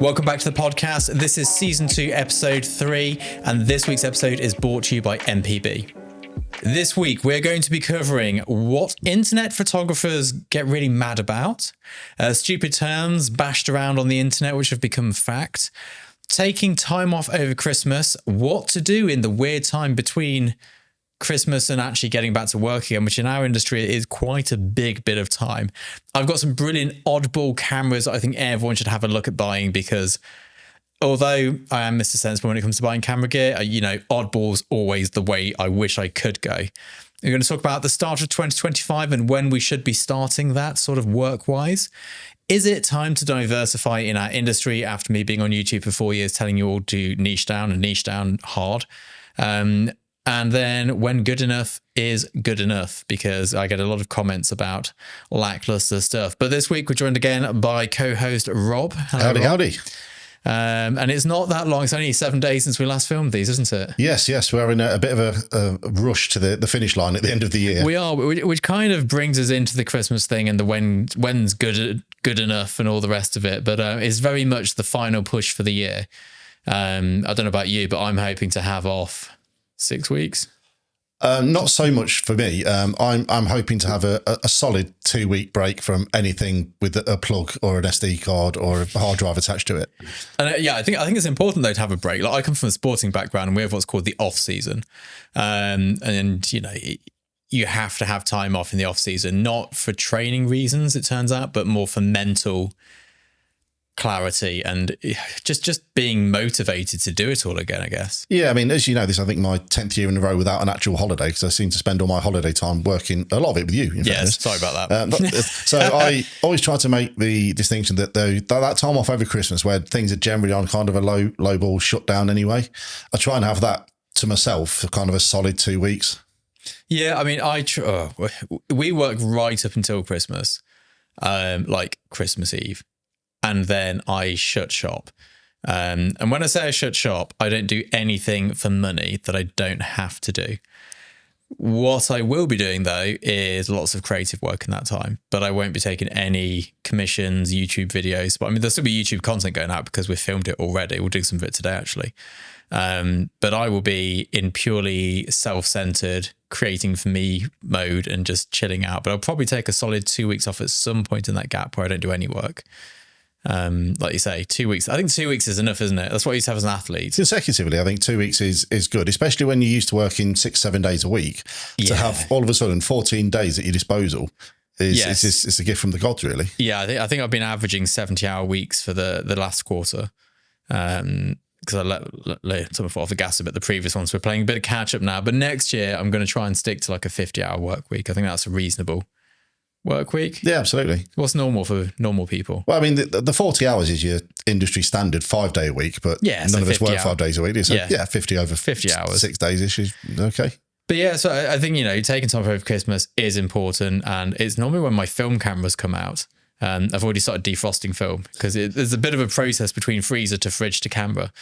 Welcome back to the podcast. This is season 2, episode 3, and this week's episode is brought to you by MPB. This week, we're going to be covering what internet photographers get really mad about, stupid terms bashed around on the internet which have become fact, taking time off over Christmas, what to do in the weird time between Christmas and actually getting back to work again, which in our industry is quite a big bit of time. I've got some brilliant oddball cameras that I think everyone should have a look at buying, because although I am Mr. Sensible when it comes to buying camera gear, oddball's always the way I wish I could go. We're going to talk about the start of 2025 and when we should be starting that sort of work-wise. Is it time to diversify in our industry after me being on YouTube for 4 years telling you all to niche down and niche down hard? And then when good enough is good enough, because I get a lot of comments about lackluster stuff. But this week we're joined again by co-host Rob. Hello, howdy, Rob. howdy. And it's not that long. It's only 7 days since we last filmed these, isn't it? Yes. We're in a bit of a rush to the finish line at the end of the year. We are, which kind of brings us into the Christmas thing and the when's good enough and all the rest of it. But it's very much the final push for the year. I don't know about you, but I'm hoping to have off 6 weeks. Not so much for me. I'm hoping to have a solid 2-week break from anything with a plug or an SD card or a hard drive attached to it. And I think it's important though to have a break. Like I come from a sporting background, and we have what's called the off season, and you have to have time off in the off season, not for training reasons, it turns out, but more for mental clarity and just being motivated to do it all again, I guess. Yeah, I mean, as you know, this I think my 10th year in a row without an actual holiday, because I seem to spend all my holiday time working, a lot of it with you. Yes, sorry about that. So I always try to make the distinction that that time off over Christmas, where things are generally on kind of a low ball shutdown anyway, I try and have that to myself for kind of a solid 2 weeks. Yeah, I mean, we work right up until Christmas, like Christmas Eve. And then I shut shop. And when I say I shut shop, I don't do anything for money that I don't have to do. What I will be doing, though, is lots of creative work in that time. But I won't be taking any commissions, YouTube videos. But I mean, there'll still be YouTube content going out because we've filmed it already. We'll do some of it today, actually. But I will be in purely self-centered, creating for me mode and just chilling out. But I'll probably take a solid 2 weeks off at some point in that gap where I don't do any work. Like you say, 2 weeks. I think 2 weeks is enough, isn't it? That's what you used to have as an athlete. Consecutively, I think 2 weeks is good, especially when you're used to working 6-7 days a week. Yeah. To have all of a sudden 14 days at your disposal it's a gift from the gods, really. Yeah, I think I've been averaging 70-hour weeks for the last quarter. Because I let some off the gas a bit the previous ones. We're playing a bit of catch up now, but next year I'm going to try and stick to like a 50-hour work week. I think that's a reasonable work week. Yeah, absolutely. What's normal for normal people? Well, I mean, the 40 hours is your industry standard 5 day a week, but none of us work 5 days a week. So 50 over 50 hours, 6 days is okay. But yeah, so I think, taking time over Christmas is important, and it's normally when my film cameras come out. I've already started defrosting film because there's a bit of a process between freezer to fridge to camera.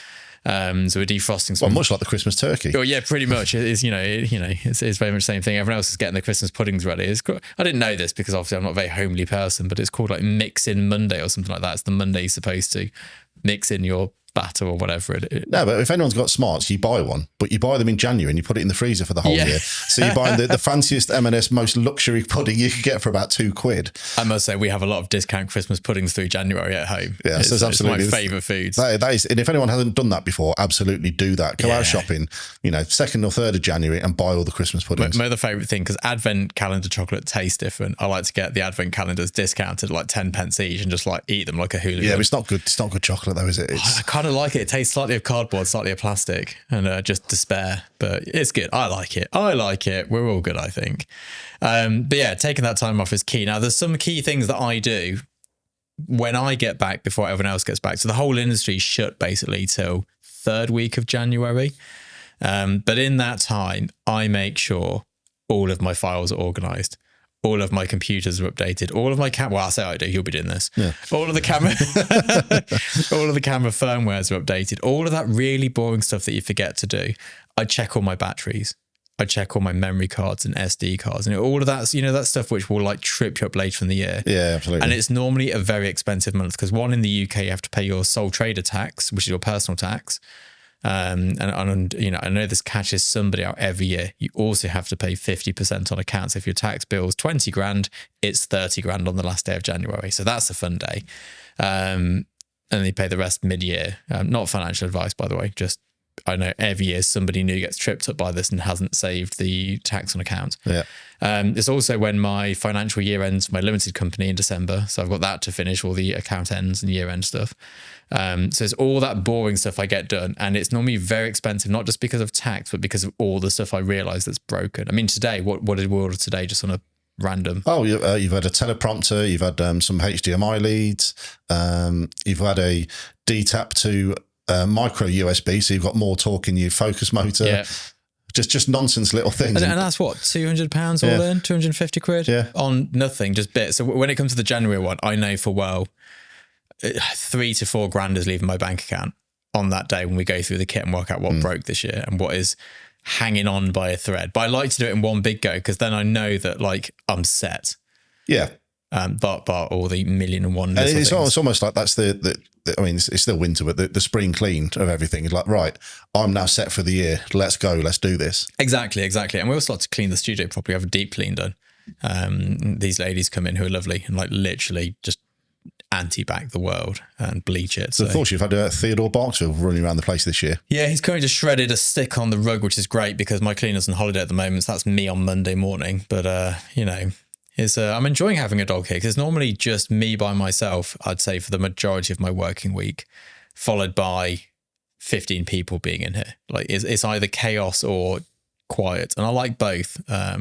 So we're defrosting some. Well, much like the Christmas turkey. Oh yeah, pretty much. It's it's very much the same thing. Everyone else is getting the Christmas puddings ready. I didn't know this because obviously I'm not a very homely person, but it's called like Mix In Monday or something like that. It's the Monday you're supposed to mix in your batter or whatever it is. No, but if anyone's got smarts, you buy one, but you buy them in January and you put it in the freezer for the whole year. So you're buying the fanciest M&S, most luxury pudding you can get for about £2. I must say, we have a lot of discount Christmas puddings through January at home. Yeah, so it's my favourite foods. That is, and if anyone hasn't done that before, absolutely do that. Go out shopping, 2nd or 3rd of January and buy all the Christmas puddings. My other favourite thing, because Advent calendar chocolate tastes different. I like to get the Advent calendars discounted like 10 pence each and just like eat them like a hooligan. Yeah, but it's not good. It's not good chocolate though, is it? I kind of like it. It tastes slightly of cardboard, slightly of plastic, and just despair. But it's good. I like it. We're all good, I think. But yeah, taking that time off is key. Now, there's some key things that I do when I get back before everyone else gets back. So the whole industry shut basically till 3rd week of January. But in that time, I make sure all of my files are organised. All of my computers are updated. All of my I say I do. You'll be doing this. Yeah. All of the camera firmwares are updated. All of that really boring stuff that you forget to do. I check all my batteries. I check all my memory cards and SD cards and all of that, that stuff which will like trip you up later in the year. Yeah, absolutely. And it's normally a very expensive month because one, in the UK, you have to pay your sole trader tax, which is your personal tax. And I know this catches somebody out every year. You also have to pay 50% on accounts. If your tax bill is 20 grand, it's 30 grand on the last day of January. So that's a fun day. And then you pay the rest mid-year. Not financial advice, by the way, just I know every year somebody new gets tripped up by this and hasn't saved the tax on account. Yeah. It's also when my financial year ends, my limited company in December. So I've got that to finish, all the account ends and year end stuff. So it's all that boring stuff I get done. And it's normally very expensive, not just because of tax, but because of all the stuff I realise that's broken. I mean, today, what did we order today just on a random? Oh, you've had a teleprompter, you've had some HDMI leads, you've had a DTAP to micro USB, so you've got more torque in your focus motor. Yeah. Just nonsense little things. And that's what, £200 all in, 250 quid on nothing, just bits. So when it comes to the January one, I know for well, 3 to 4 grand is leaving my bank account on that day when we go through the kit and work out what broke this year and what is hanging on by a thread. But I like to do it in one big go because then I know that like I'm set. Yeah. But all the million and one little it's things. it's almost like that's I mean, it's still winter, but the spring clean of everything is like, right, I'm now set for the year. Let's go. Let's do this. Exactly. And we also like to clean the studio properly. Have a deep clean done. These ladies come in who are lovely and like literally just anti-back the world and bleach it. So of course you've had Theodore Barksville running around the place this year. Yeah, he's currently just shredded a stick on the rug, which is great because my cleaner's on holiday at the moment. So that's me on Monday morning. But, I'm enjoying having a dog here because it's normally just me by myself, I'd say, for the majority of my working week, followed by 15 people being in here. Like it's either chaos or quiet. And I like both. I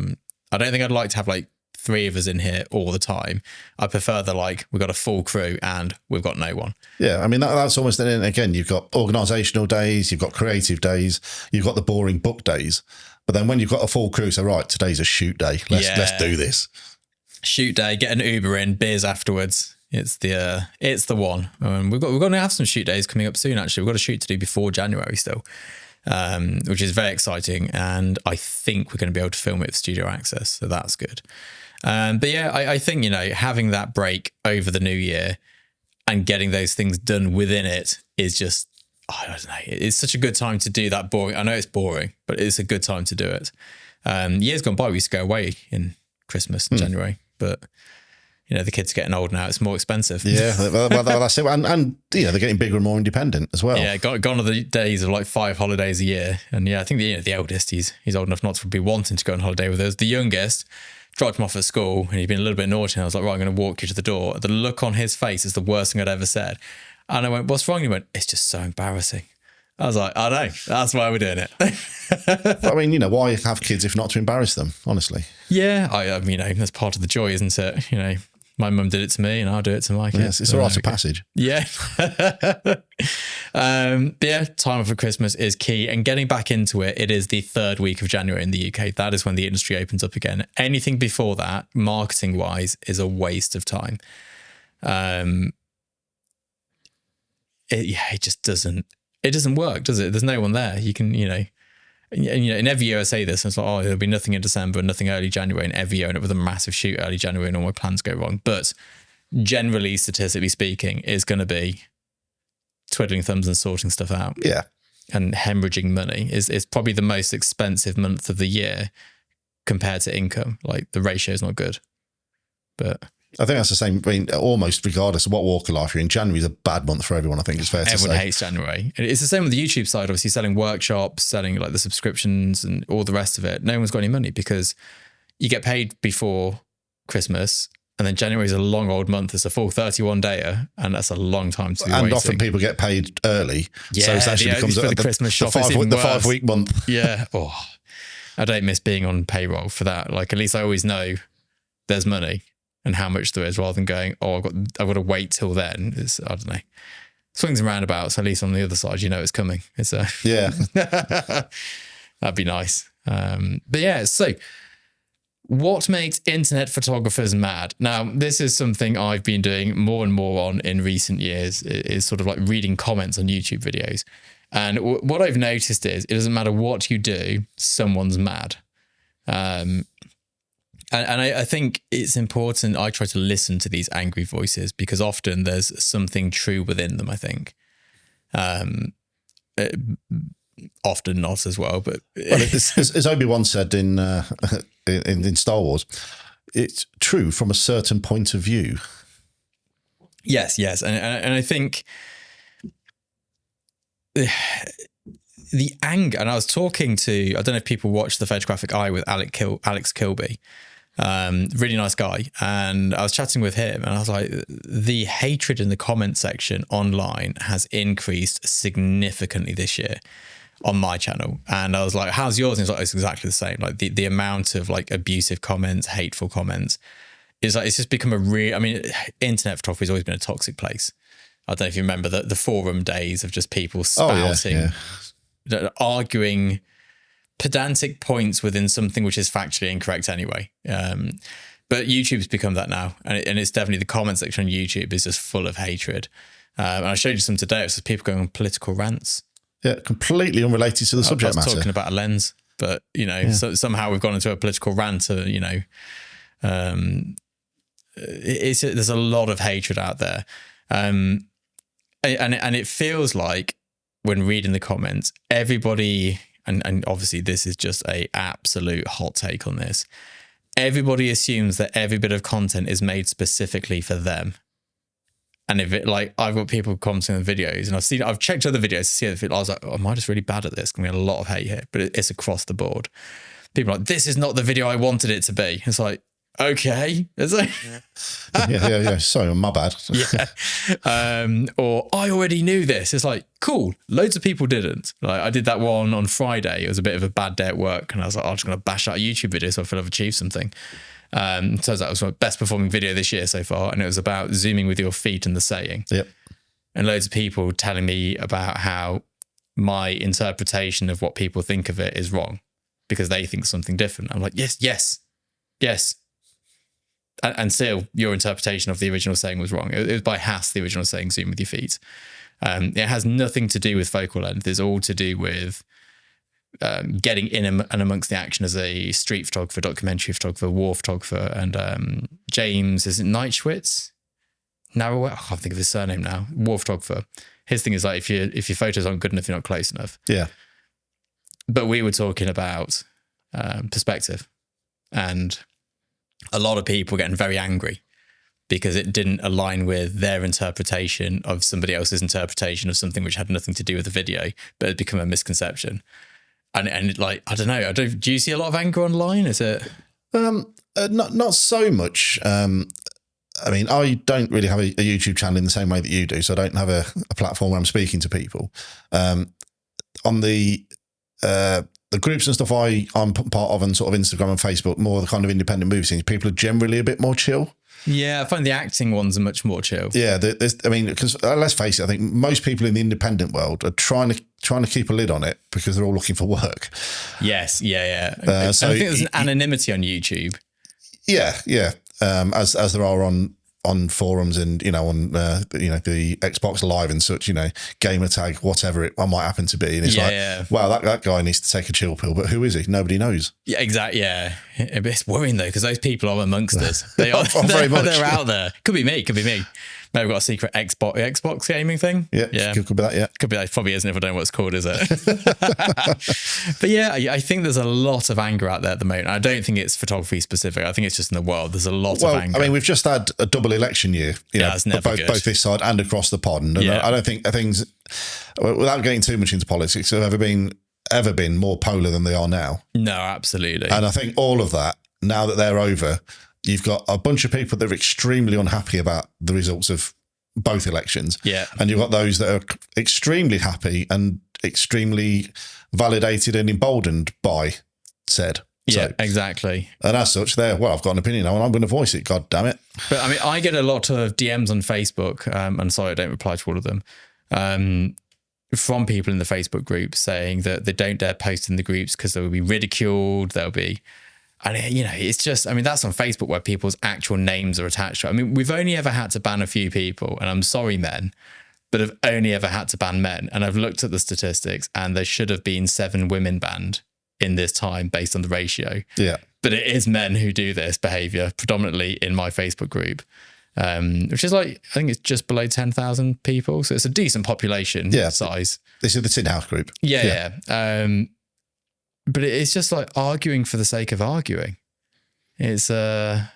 don't think I'd like to have like 3 of us in here all the time. I prefer we've got a full crew and we've got no one. Yeah, I mean, that's almost, and again, you've got organisational days, you've got creative days, you've got the boring book days. But then when you've got a full crew, so right, today's a shoot day. Let's do this. Shoot day, get an Uber in, beers afterwards. It's the one. We're going to have some shoot days coming up soon. Actually, we've got a shoot to do before January still, which is very exciting. And I think we're going to be able to film it with studio access, so that's good. But yeah, I think having that break over the new year and getting those things done within it is just, I don't know. It's such a good time to do that boring. I know it's boring, but it's a good time to do it. Years gone by, we used to go away in Christmas and January. But, the kids are getting old now. It's more expensive. Yeah, well, that's it. And they're getting bigger and more independent as well. Yeah, gone are the days of like 5 holidays a year. And yeah, I think the eldest, he's old enough not to be wanting to go on holiday with us. The youngest, dropped him off at school and he'd been a little bit naughty. And I was like, right, I'm going to walk you to the door. The look on his face is the worst thing I'd ever said. And I went, what's wrong? And he went, it's just so embarrassing. I was like, I know, that's why we're doing it. But I mean, why have kids if not to embarrass them, honestly? Yeah, I mean, that's part of the joy, isn't it? My mum did it to me and I'll do it to my kids. Yes, it's a rite of passage. Yeah. Yeah, time for Christmas is key. And getting back into it, it is the 3rd week of January in the UK. That is when the industry opens up again. Anything before that, marketing-wise, is a waste of time. It just doesn't. It doesn't work, does it? There's no one there. You can, in every year I say this, and it's like, there'll be nothing in December, nothing early January, and every year I end up with a massive shoot early January and all my plans go wrong. But generally, statistically speaking, it's going to be twiddling thumbs and sorting stuff out. Yeah. And hemorrhaging money is probably the most expensive month of the year compared to income. Like the ratio is not good. But I think that's the same. I mean, almost regardless of what walk of life you're in, January is a bad month for everyone. I think it's fair to say. Everyone hates January. It's the same with the YouTube side, obviously selling workshops, selling like the subscriptions and all the rest of it. No one's got any money because you get paid before Christmas and then January is a long old month. It's a full 31-dayer and that's a long time to be waiting. And often people get paid early. Yeah, so it actually becomes the Christmas shop. The 5-week month. Yeah. Oh, I don't miss being on payroll for that. Like at least I always know there's money and how much there is rather than going, I've got to wait till then. It's, I don't know. Swings and roundabouts, at least on the other side, it's coming. It's yeah. That'd be nice. But yeah, so what makes internet photographers mad? Now, this is something I've been doing more and more on in recent years, is sort of like reading comments on YouTube videos. And what I've noticed is it doesn't matter what you do, someone's mad. And I think it's important. I try to listen to these angry voices because often there's something true within them, I think. Often not as well, but as Obi-Wan said in Star Wars, it's true from a certain point of view. Yes, and I think the anger. And I was talking to, I don't know if people watch The Photographic Eye with Alex Kilby, really nice guy, and I was chatting with him, and I was like, the hatred in the comment section online has increased significantly this year on my channel. And I was like, how's yours? And he's like, it's exactly the same. Like the amount of like abusive comments, hateful comments is like, it's just become internet photography has always been a toxic place. I don't know if you remember the forum days of just people spouting, arguing pedantic points within something which is factually incorrect anyway. But YouTube's become that now. And it's definitely the comment section on YouTube is just full of hatred. And I showed you some today. It's just people going on political rants. Yeah, completely unrelated to the subject matter. I was talking about a lens, but, so somehow we've gone into a political rant. There's a lot of hatred out there. And it feels like when reading the comments, everybody, and obviously this is just a absolute hot take on this, everybody assumes that every bit of content is made specifically for them. And if it, like, I've got people commenting on videos, and I've checked other videos to see if I was like, am I just really bad at this? Can we have a lot of hate here? But it's across the board. People are like, this is not the video I wanted it to be. It's like, okay. It's like, yeah. Sorry, my bad. Or I already knew this. It's like, cool. Loads of people didn't. Like, I did that one on Friday. It was a bit of a bad day at work, and I was like, I'm just going to bash out a YouTube video so I feel I've achieved something. Turns out it was my best performing video this year so far, and it was about zooming with your feet and the saying. Yep. And loads of people telling me about how my interpretation of what people think of it is wrong because they think something different. I'm like, yes. And still, your interpretation of the original saying was wrong. It was by Haas, the original saying, zoom with your feet. It has nothing to do with focal length. It's all to do with getting in and amongst the action as a street photographer, documentary photographer, war photographer. And James, is it Neitschwitz? Narrow, I can't think of his surname now. War photographer. His thing is like, if your photos aren't good enough, you're not close enough. Yeah. But we were talking about perspective, and a lot of people getting very angry because it didn't align with their interpretation of somebody else's interpretation of something which had nothing to do with the video, but had become a misconception. And like, I don't know. Do you see a lot of anger online? Is it? Not so much. I don't really have a YouTube channel in the same way that you do, so I don't have a platform where I'm speaking to people. On the groups and stuff I'm part of, and sort of Instagram and Facebook, more the kind of independent movie scenes, people are generally a bit more chill. Yeah, I find the acting ones are much more chill. Yeah, because let's face it, I think most people in the independent world are trying to keep a lid on it because they're all looking for work. Yes, yeah. So I think there's an anonymity on YouTube. Yeah. As there are on forums and on the Xbox Live and such, gamer tag, whatever it might happen to be, and it's wow, that guy needs to take a chill pill, but who is he? Nobody knows. Yeah, exactly. Yeah, it's worrying though because those people are amongst us. They are very much. They're out there. Could be me. Maybe we've got a secret Xbox gaming thing. Yeah. Could be that. Yeah, could be that. Probably isn't if I don't know what it's called, is it? But yeah, I think there's a lot of anger out there at the moment. I don't think it's photography specific. I think it's just in the world. There's a lot of anger. I mean, we've just had a double election year. That's never good. Both this side and across the pond. And I don't think things, without getting too much into politics, have ever been more polar than they are now. No, absolutely. And I think all of that, now that they're over, you've got a bunch of people that are extremely unhappy about the results of both elections. Yeah. And you've got those that are extremely happy and extremely validated and emboldened by said. Yeah, exactly. And as such, I've got an opinion now and I'm going to voice it. God damn it. But I mean, I get a lot of DMs on Facebook, and sorry, I don't reply to all of them, from people in the Facebook group saying that they don't dare post in the groups because they will be ridiculed. And it's just, that's on Facebook where people's actual names are attached to it. I mean, we've only ever had to ban a few people, and I'm sorry, men, but I've only ever had to ban men. And I've looked at the statistics, and there should have been 7 women banned in this time based on the ratio. Yeah. But it is men who do this behavior, predominantly in my Facebook group, which is like, I think it's just below 10,000 people. So it's a decent population size. This is the Tin House group. Yeah. But it's just like arguing for the sake of arguing. It's, yeah,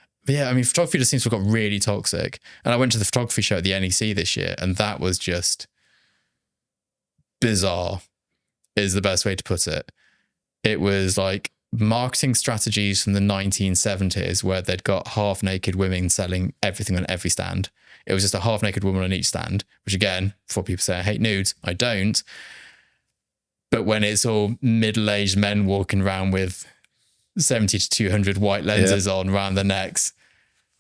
I mean, photography just seems to have got really toxic. And I went to the photography show at the NEC this year, and that was just bizarre, is the best way to put it. It was like marketing strategies from the 1970s where they'd got half-naked women selling everything on every stand. It was just a half-naked woman on each stand, which again, before people say I hate nudes, I don't. But when it's all middle-aged men walking around with 70 to 200 white lenses on around their necks,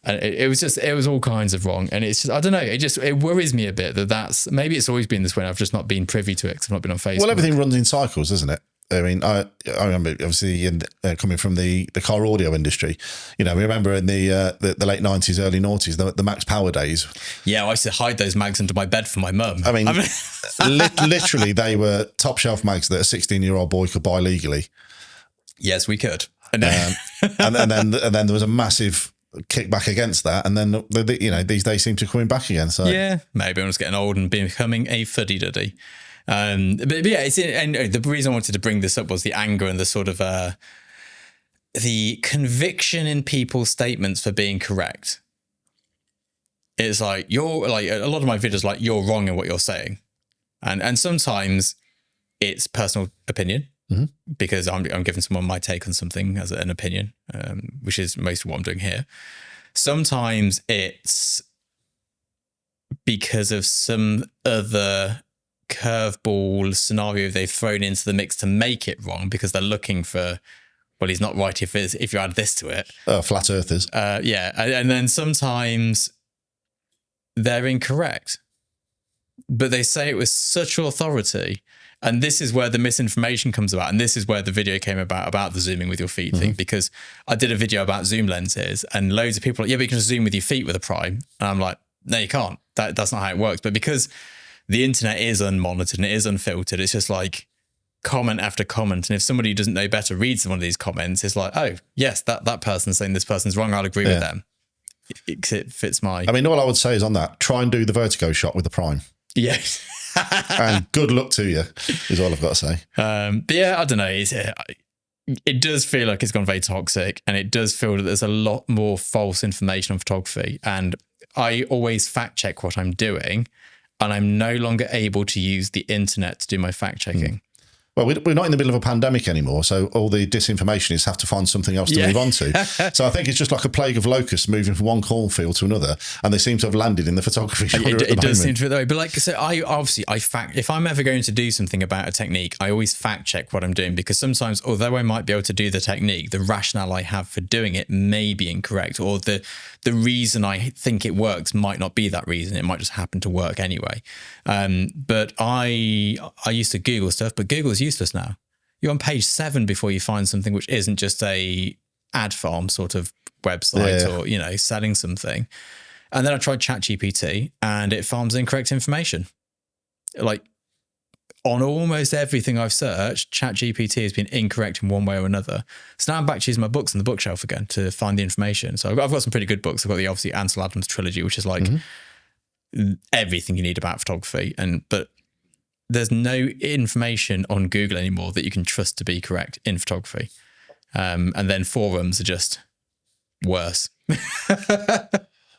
and it was all kinds of wrong. And it's just, I don't know, it worries me a bit that's, maybe it's always been this way. I've just not been privy to it because I've not been on Facebook. Well, everything runs in cycles, doesn't it? I mean, I remember obviously coming from the car audio industry. You know, we remember in the late 90s, early noughties, the Max Power days. Yeah, I used to hide those mags under my bed for my mum. I mean, literally, they were top shelf mags that a 16-year-old boy could buy legally. Yes, we could. And then there was a massive kickback against that, and then these days seem to be coming back again. So yeah, maybe I'm just getting old and becoming a fuddy-duddy. But yeah, and the reason I wanted to bring this up was the anger and the sort of the conviction in people's statements for being correct. It's like, you're like, a lot of my videos like, you're wrong in what you're saying, and sometimes it's personal opinion. Mm-hmm. Because I'm giving someone my take on something as an opinion, which is most of what I'm doing here. Sometimes it's because of some other curveball scenario they've thrown into the mix to make it wrong, because they're looking for, well, he's not right if you add this to it. Flat earthers. Yeah. And then sometimes they're incorrect, but they say it with such authority. And this is where the misinformation comes about. And this is where the video came about the zooming with your feet thing, because I did a video about zoom lenses and loads of people are like, yeah, but you can zoom with your feet with a prime. And I'm like, no, you can't. That's not how it works. But because the internet is unmonitored and it is unfiltered, it's just like comment after comment. And if somebody who doesn't know better reads one of these comments, it's like, oh, yes, that person's saying this person's wrong. I'll agree with them. It fits my... I mean, all I would say is on that, try and do the vertigo shot with the prime. Yeah. And good luck to you, is all I've got to say. But yeah, I don't know. It does feel like it's gone very toxic, and it does feel that there's a lot more false information on photography. And I always fact check what I'm doing, and I'm no longer able to use the internet to do my fact checking. Well, we're not in the middle of a pandemic anymore, so all the disinformationists have to find something else to move on to. So I think it's just like a plague of locusts moving from one cornfield to another, and they seem to have landed in the photography genre. It does seem to be that way. But like I said, if I'm ever going to do something about a technique, I always fact check what I'm doing, because sometimes, although I might be able to do the technique, the rationale I have for doing it may be incorrect, or the reason I think it works might not be that reason. It might just happen to work anyway. But I used to Google stuff, but Google's useless now. You're on page 7 before you find something which isn't just a ad farm sort of website or, selling something. And then I tried ChatGPT and it farms incorrect information. Like on almost everything I've searched, ChatGPT has been incorrect in one way or another. So now I'm back to using my books on the bookshelf again to find the information. So I've got some pretty good books. I've got the obviously Ansel Adams trilogy, which is like everything you need about photography. But there's no information on Google anymore that you can trust to be correct in photography. And then forums are just worse.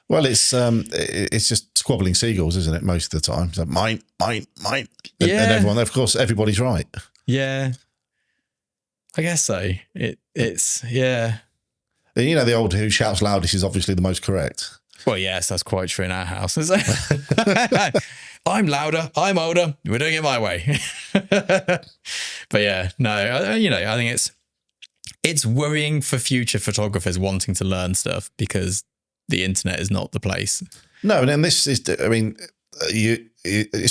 Well, it's just squabbling seagulls, isn't it? Most of the time. So mine. And everyone, of course, everybody's right. Yeah. I guess so. It's. And the old who shouts loudest is obviously the most correct. Well, yes, that's quite true in our house. I'm louder, I'm older, we're doing it my way. But yeah, no, I think it's worrying for future photographers wanting to learn stuff, because the internet is not the place. No, and this is, I mean,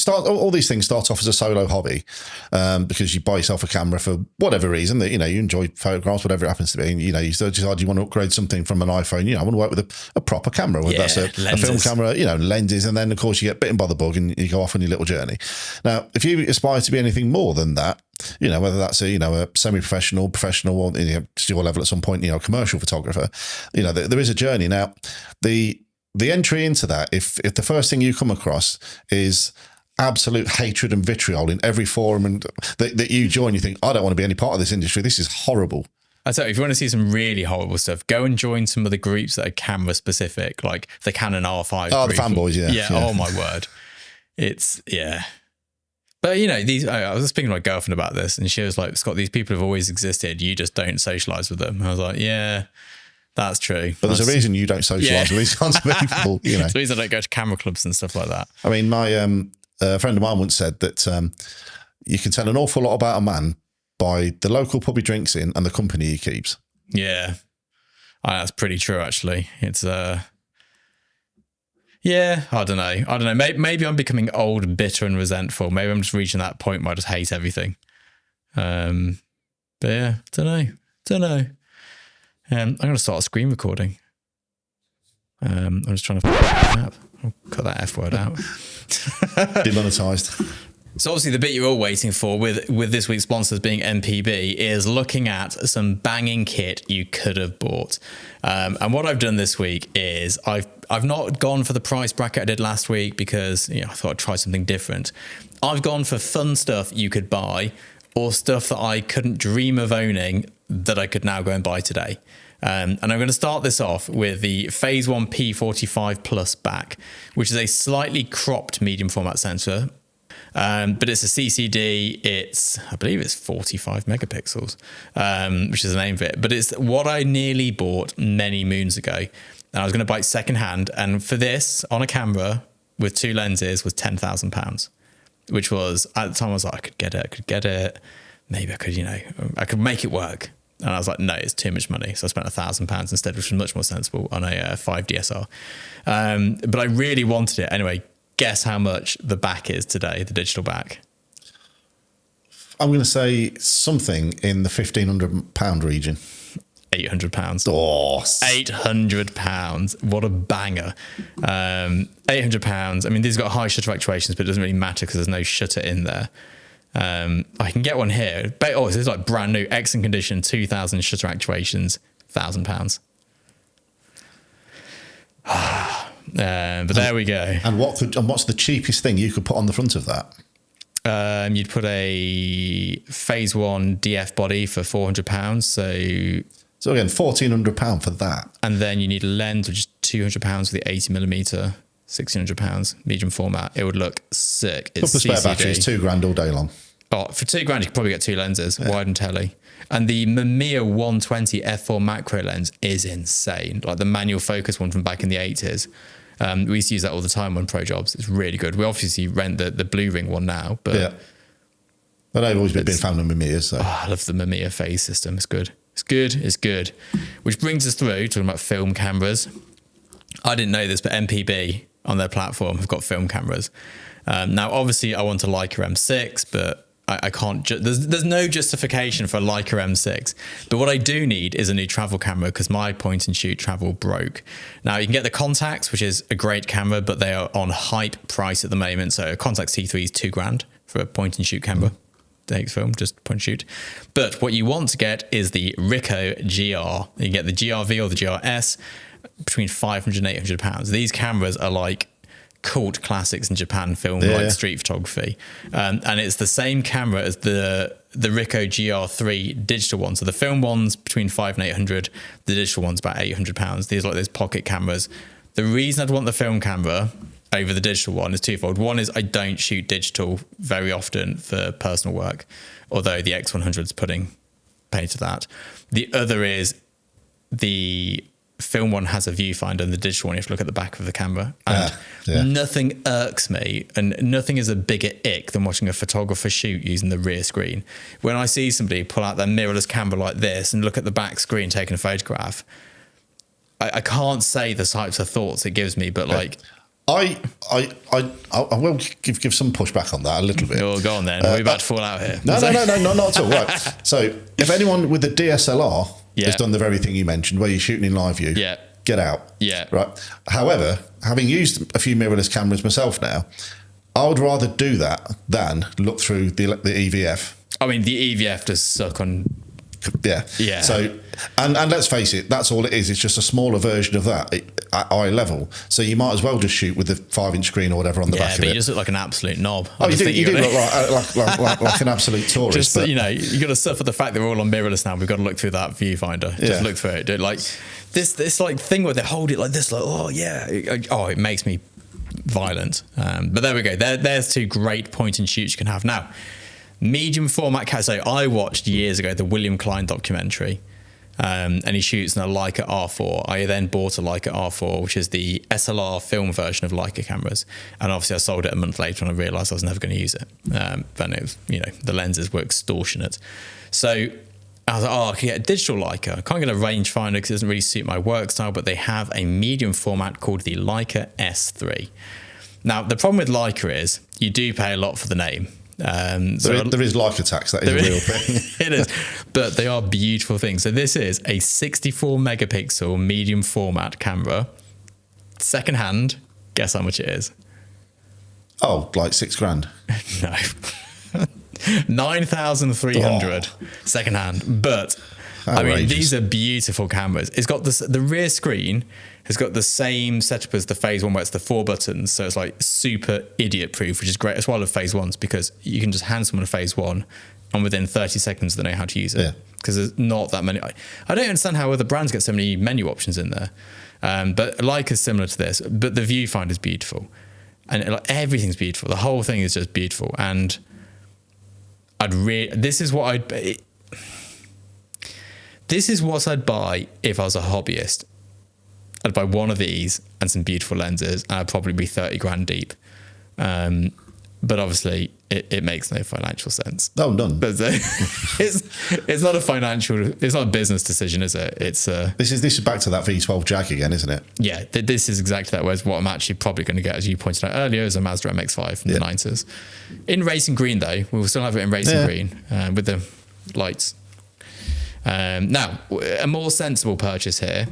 all these things start off as a solo hobby, because you buy yourself a camera for whatever reason that, you enjoy photographs, whatever it happens to be. And, you decide you want to upgrade something from an iPhone. I want to work with a proper camera, whether that's a film camera, lenses. And then of course you get bitten by the bug and you go off on your little journey. Now, if you aspire to be anything more than that, whether that's a semi-professional, professional, or your level at some point, commercial photographer, there is a journey. Now, the entry into that, if the first thing you come across is absolute hatred and vitriol in every forum and that you join, you think, I don't want to be any part of this industry. This is horrible. I tell you, if you want to see some really horrible stuff, go and join some of the groups that are camera specific, like the Canon R5. Oh, the fanboys, yeah. Oh my word. But I was speaking to my girlfriend about this, and she was like, Scott, these people have always existed. You just don't socialize with them. I was like, yeah, that's true. But there's a reason you don't socialise with these kinds of people. It's the reason I don't go to camera clubs and stuff like that. I mean, my a friend of mine once said that you can tell an awful lot about a man by the local pub he drinks in and the company he keeps. Yeah, that's pretty true, actually. It's I don't know. Maybe I'm becoming old, bitter, and resentful. Maybe I'm just reaching that point where I just hate everything. But yeah, don't know. I'm going to start a screen recording. I'm just trying to cut that F word out. Demonetised. So obviously the bit you're all waiting for with this week's sponsors being MPB is looking at some banging kit you could have bought. And what I've done this week is I've not gone for the price bracket I did last week because I thought I'd try something different. I've gone for fun stuff you could buy or stuff that I couldn't dream of owning that I could now go and buy today. And I'm going to start this off with the Phase 1 P45 Plus back, which is a slightly cropped medium format sensor. But it's a CCD. I believe it's 45 megapixels, which is the name of it. But it's what I nearly bought many moons ago. And I was going to buy it secondhand. And for this, on a camera with 2 lenses, was £10,000, which was, at the time, I was like, I could get it. Maybe I could, I could make it work. And I was like, no, it's too much money. So I spent £1,000 instead, which was much more sensible on a 5 DSR. But I really wanted it. Anyway, guess how much the back is today, the digital back? I'm going to say something in the £1,500 region. £800. Oh, £800. What a banger. £800. I mean, these have got high shutter actuations, but it doesn't really matter because there's no shutter in there. I can get one here. This is like brand new, excellent condition, 2,000 shutter actuations, £1,000. But there we go. And what's the cheapest thing you could put on the front of that? You'd put a Phase 1 DF body for £400. So again, £1,400 for that. And then you need a lens, which is £200 with the 80mm, £1,600 medium format. It would look sick. It's couple of spare batteries, £2,000 all day long. Oh, for £2,000 you could probably get 2 lenses, wide and telly. And the Mamiya 120 f4 macro lens is insane. Like the manual focus one from back in the 80s. We used to use that all the time on pro jobs. It's really good. We obviously rent the blue ring one now, but yeah. But I've always been a fan of Mamiya. So I love the Mamiya phase system. It's good. It's good. Which brings us through talking about film cameras. I didn't know this, but MPB on their platform have got film cameras. Now, obviously, I want a Leica M6, but I can't. There's no justification for a Leica M6. But what I do need is a new travel camera because my point and shoot travel broke. Now you can get the Contax, which is a great camera, but they are on hype price at the moment. So a Contax T3 is £2,000 for a point and shoot camera. Takes film, just point and shoot. But what you want to get is the Ricoh GR. You get the GRV or the GRS between £500 and £800. These cameras are like cult classics in Japan film, like street photography. And it's the same camera as the Ricoh GR3 digital one. So the film one's between £500 and £800. The digital one's about £800. These are like those pocket cameras. The reason I'd want the film camera over the digital one is twofold. One is I don't shoot digital very often for personal work, although the X100's putting pay to that. The other is the film one has a viewfinder and the digital one you have to look at the back of the camera. And nothing irks me and nothing is a bigger ick than watching a photographer shoot using the rear screen. When I see somebody pull out their mirrorless camera like this and look at the back screen taking a photograph, I can't say the types of thoughts it gives me, but like I will give some pushback on that a little bit. Oh, go on then. We're about to fall out here. No, not at all. Right. So if anyone with a DSLR has done the very thing you mentioned, where you're shooting in live view, get out. Yeah. Right. However, having used a few mirrorless cameras myself now, I would rather do that than look through the EVF. I mean, the EVF does suck on. Yeah. So, and let's face it, that's all it is. It's just a smaller version of that at eye level. So you might as well just shoot with the 5-inch screen or whatever on the back of it. Yeah, but you just look like an absolute knob. Oh, you do look like an absolute tourist. Just, but, you got to suffer the fact that we're all on mirrorless now. We've got to look through that viewfinder. Just look through it. Like this like thing where they hold it like this, like, it makes me violent. But there we go. There's two great point and shoots you can have. Now, medium format camera. So I watched years ago the William Klein documentary, and he shoots in a Leica R4. I then bought a Leica R4, which is the SLR film version of Leica cameras, and obviously I sold it a month later when I realised I was never going to use it. Then it was, the lenses were extortionate. So I was like, I can get a digital Leica. I can't get a rangefinder because it doesn't really suit my work style, but they have a medium format called the Leica S3. Now, the problem with Leica is you do pay a lot for the name. There is Leica tax. That is a real thing. It is, but they are beautiful things. So this is a 64 megapixel medium format camera, second hand. Guess how much it is? Oh, like $6,000. No, 9,300 second hand. But outrageous. I mean, these are beautiful cameras. It's got the rear screen has got the same setup as the Phase 1, where it's the 4 buttons. So it's like super idiot proof, which is great. That's why I love Phase 1s, because you can just hand someone a Phase 1 and within 30 seconds they know how to use it. Because there's not that many. I don't understand how other brands get so many menu options in there. But Leica's similar to this, but the viewfinder is beautiful. And everything's beautiful. The whole thing is just beautiful. And this is what I'd buy if I was a hobbyist. I'd buy one of these and some beautiful lenses, and I'd probably be 30 grand deep. But obviously, it makes no financial sense. No, none. But it's not it's not a business decision, is it? It's this is back to that V12 Jag again, isn't it? Yeah, this is exactly that. Whereas what I'm actually probably going to get, as you pointed out earlier, is a Mazda MX-5 from the 90s. In racing green, though, we will still have it in racing green with the lights. Now, a more sensible purchase here.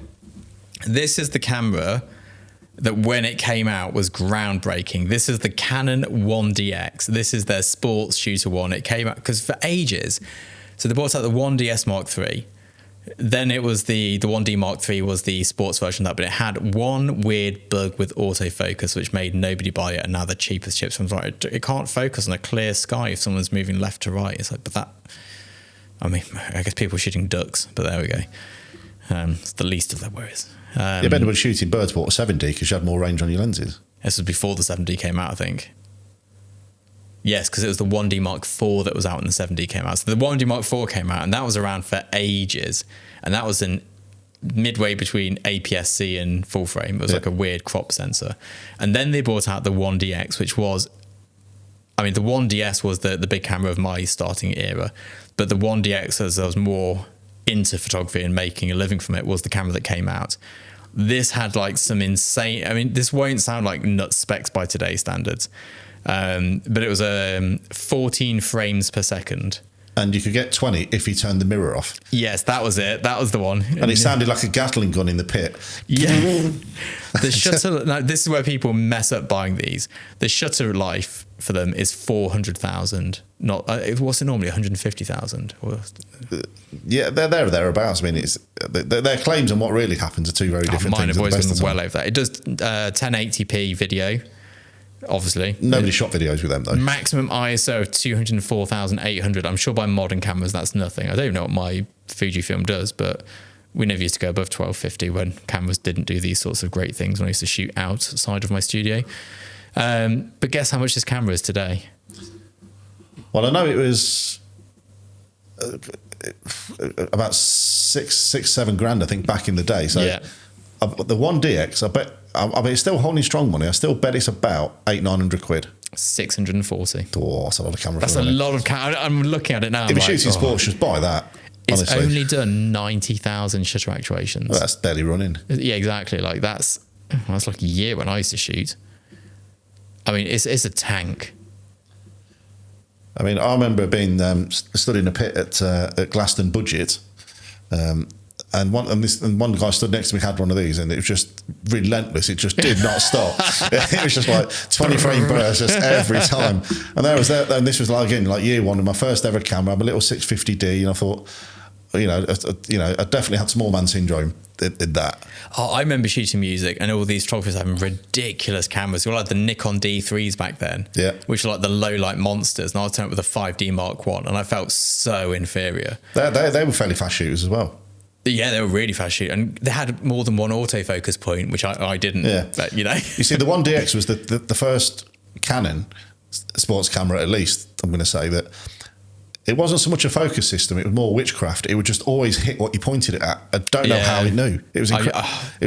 This is the camera that when it came out was groundbreaking. This is the Canon 1DX. This is their sports shooter one. It came out because for ages, so they brought out the 1DS Mark III. Then it was the 1D Mark III was the sports version of that, but it had one weird bug with autofocus, which made nobody buy it. And now the cheapest chips, I'm sorry, it can't focus on a clear sky if someone's moving left to right. It's like, but that, I mean, I guess people are shooting ducks, but there we go. It's the least of their worries. You better be shooting birds bought a 7D because you had more range on your lenses. This was before the 7D came out, I think. Yes, because it was the 1D Mark IV that was out when the 7D came out. So the 1D Mark IV came out, and that was around for ages. And that was in midway between APS-C and full frame. It was like a weird crop sensor. And then they brought out the 1DX, which was, I mean, the 1DS was the big camera of my starting era. But the 1DX, as I was more into photography and making a living from it, was the camera that came out. This had like some insane, I mean, this won't sound like nut specs by today's standards, but it was 14 frames per second. And you could get 20 if you turned the mirror off. Yes, that was it. That was the one. And it sounded like a Gatling gun in the pit. Yeah. The shutter, now this is where people mess up buying these. The shutter life for them is 400,000. Not, what's it normally, 150,000? Yeah, they're thereabouts. I mean, it's their claims and what really happens are two very different things. Mine have always been well over that. It does 1080p video. Obviously, nobody shot videos with them though. Maximum ISO of 204,800. I'm sure by modern cameras that's nothing. I don't even know what my Fujifilm does, but we never used to go above 1250 when cameras didn't do these sorts of great things when I used to shoot outside of my studio. But guess how much this camera is today? Well, I know it was about $7 grand, I think, back in the day. So yeah. The 1DX, I bet it's still holding strong money. I still bet it's about 800-900 quid. 640. Oh, that's a lot of camera. That's a lot of camera. I'm looking at it now. If you're shooting sports, just buy that. It's honestly. only done 90,000 shutter actuations. Well, that's barely running. Yeah, exactly. Like that's like a year when I used to shoot. I mean, it's a tank. I mean, I remember being stood in a pit at Glaston Budget, and one guy stood next to me had one of these, and it was just relentless. It just did not stop. It was just like 20 frame bursts just every time. And and this was like again like year one of my first ever camera. I'm a little 650D, and I thought, I definitely had small man syndrome in that. Oh, I remember shooting music and all these photographers having ridiculous cameras. We were like the Nikon D3s back then, which are like the low light monsters. And I was turning up with a 5D Mark I, and I felt so inferior. They were fairly fast shooters as well. Yeah, they were really fast shooters, and they had more than one autofocus point, which I didn't. Yeah, but you see, the 1DX was the first Canon sports camera, at least. I'm going to say that. It wasn't so much a focus system; it was more witchcraft. It would just always hit what you pointed it at. I don't know how it knew. It was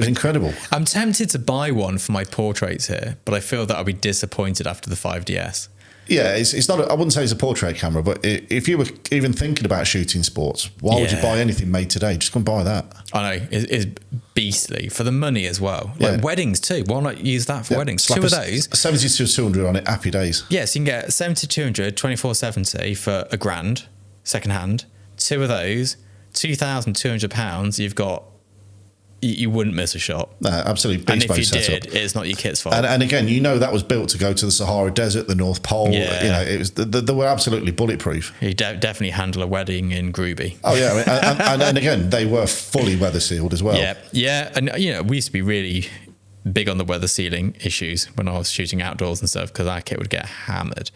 incredible. I'm tempted to buy one for my portraits here, but I feel that I'll be disappointed after the 5DS. Yeah, it's not. I wouldn't say it's a portrait camera, but if you were even thinking about shooting sports, why would you buy anything made today? Just go and buy that. I know it's beastly for the money as well. Like weddings too. Why not use that for weddings? Two of those, 70 to 200 on it. Happy days. Yes, you can get 70 to 200, 2470 for £1,000 second hand. Two of those, £2,200. You've got. You wouldn't miss a shot. No, absolutely. And if you did, it's not your kit's fault. And again, that was built to go to the Sahara Desert, the North Pole. Yeah. It was they were absolutely bulletproof. You definitely handle a wedding in Groovy. Oh yeah, and again, they were fully weather sealed as well. Yeah, and we used to be really big on the weather sealing issues when I was shooting outdoors and stuff because our kit would get hammered.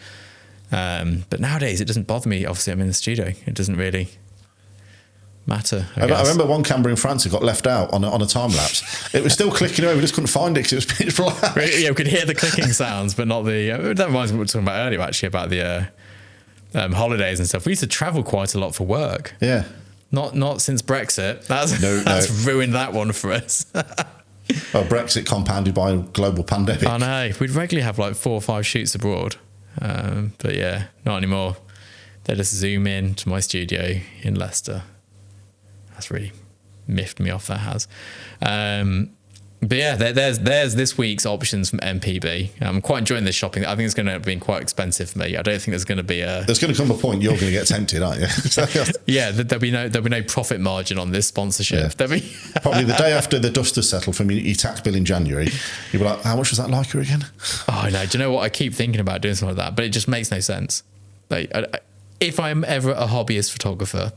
But nowadays, it doesn't bother me. Obviously, I'm in the studio. It doesn't really matter. I remember one camera in France that got left out on a time lapse. It was still clicking away. We just couldn't find it because it was pitch black. Yeah, we could hear the clicking sounds, but not the. That reminds me of what we were talking about earlier, actually, about the holidays and stuff. We used to travel quite a lot for work. Yeah. Not since Brexit. That's ruined that one for us. Brexit compounded by a global pandemic. I know. We'd regularly have like 4 or 5 shoots abroad, but yeah, not anymore. They just zoom in to my studio in Leicester. That's really miffed me off, that has. But yeah, there's this week's options from MPB. I'm quite enjoying this shopping. I think it's going to end up being quite expensive for me. I don't think there's going to be There's going to come a point you're going to get tempted, aren't you? Yeah, there'll be no profit margin on this sponsorship. Yeah. Probably the day after the dust has settled from your tax bill in January, you'll be like, how much was that Leica again? Oh, no. Do you know what? I keep thinking about doing something like that, but it just makes no sense. Like, if I'm ever a hobbyist photographer,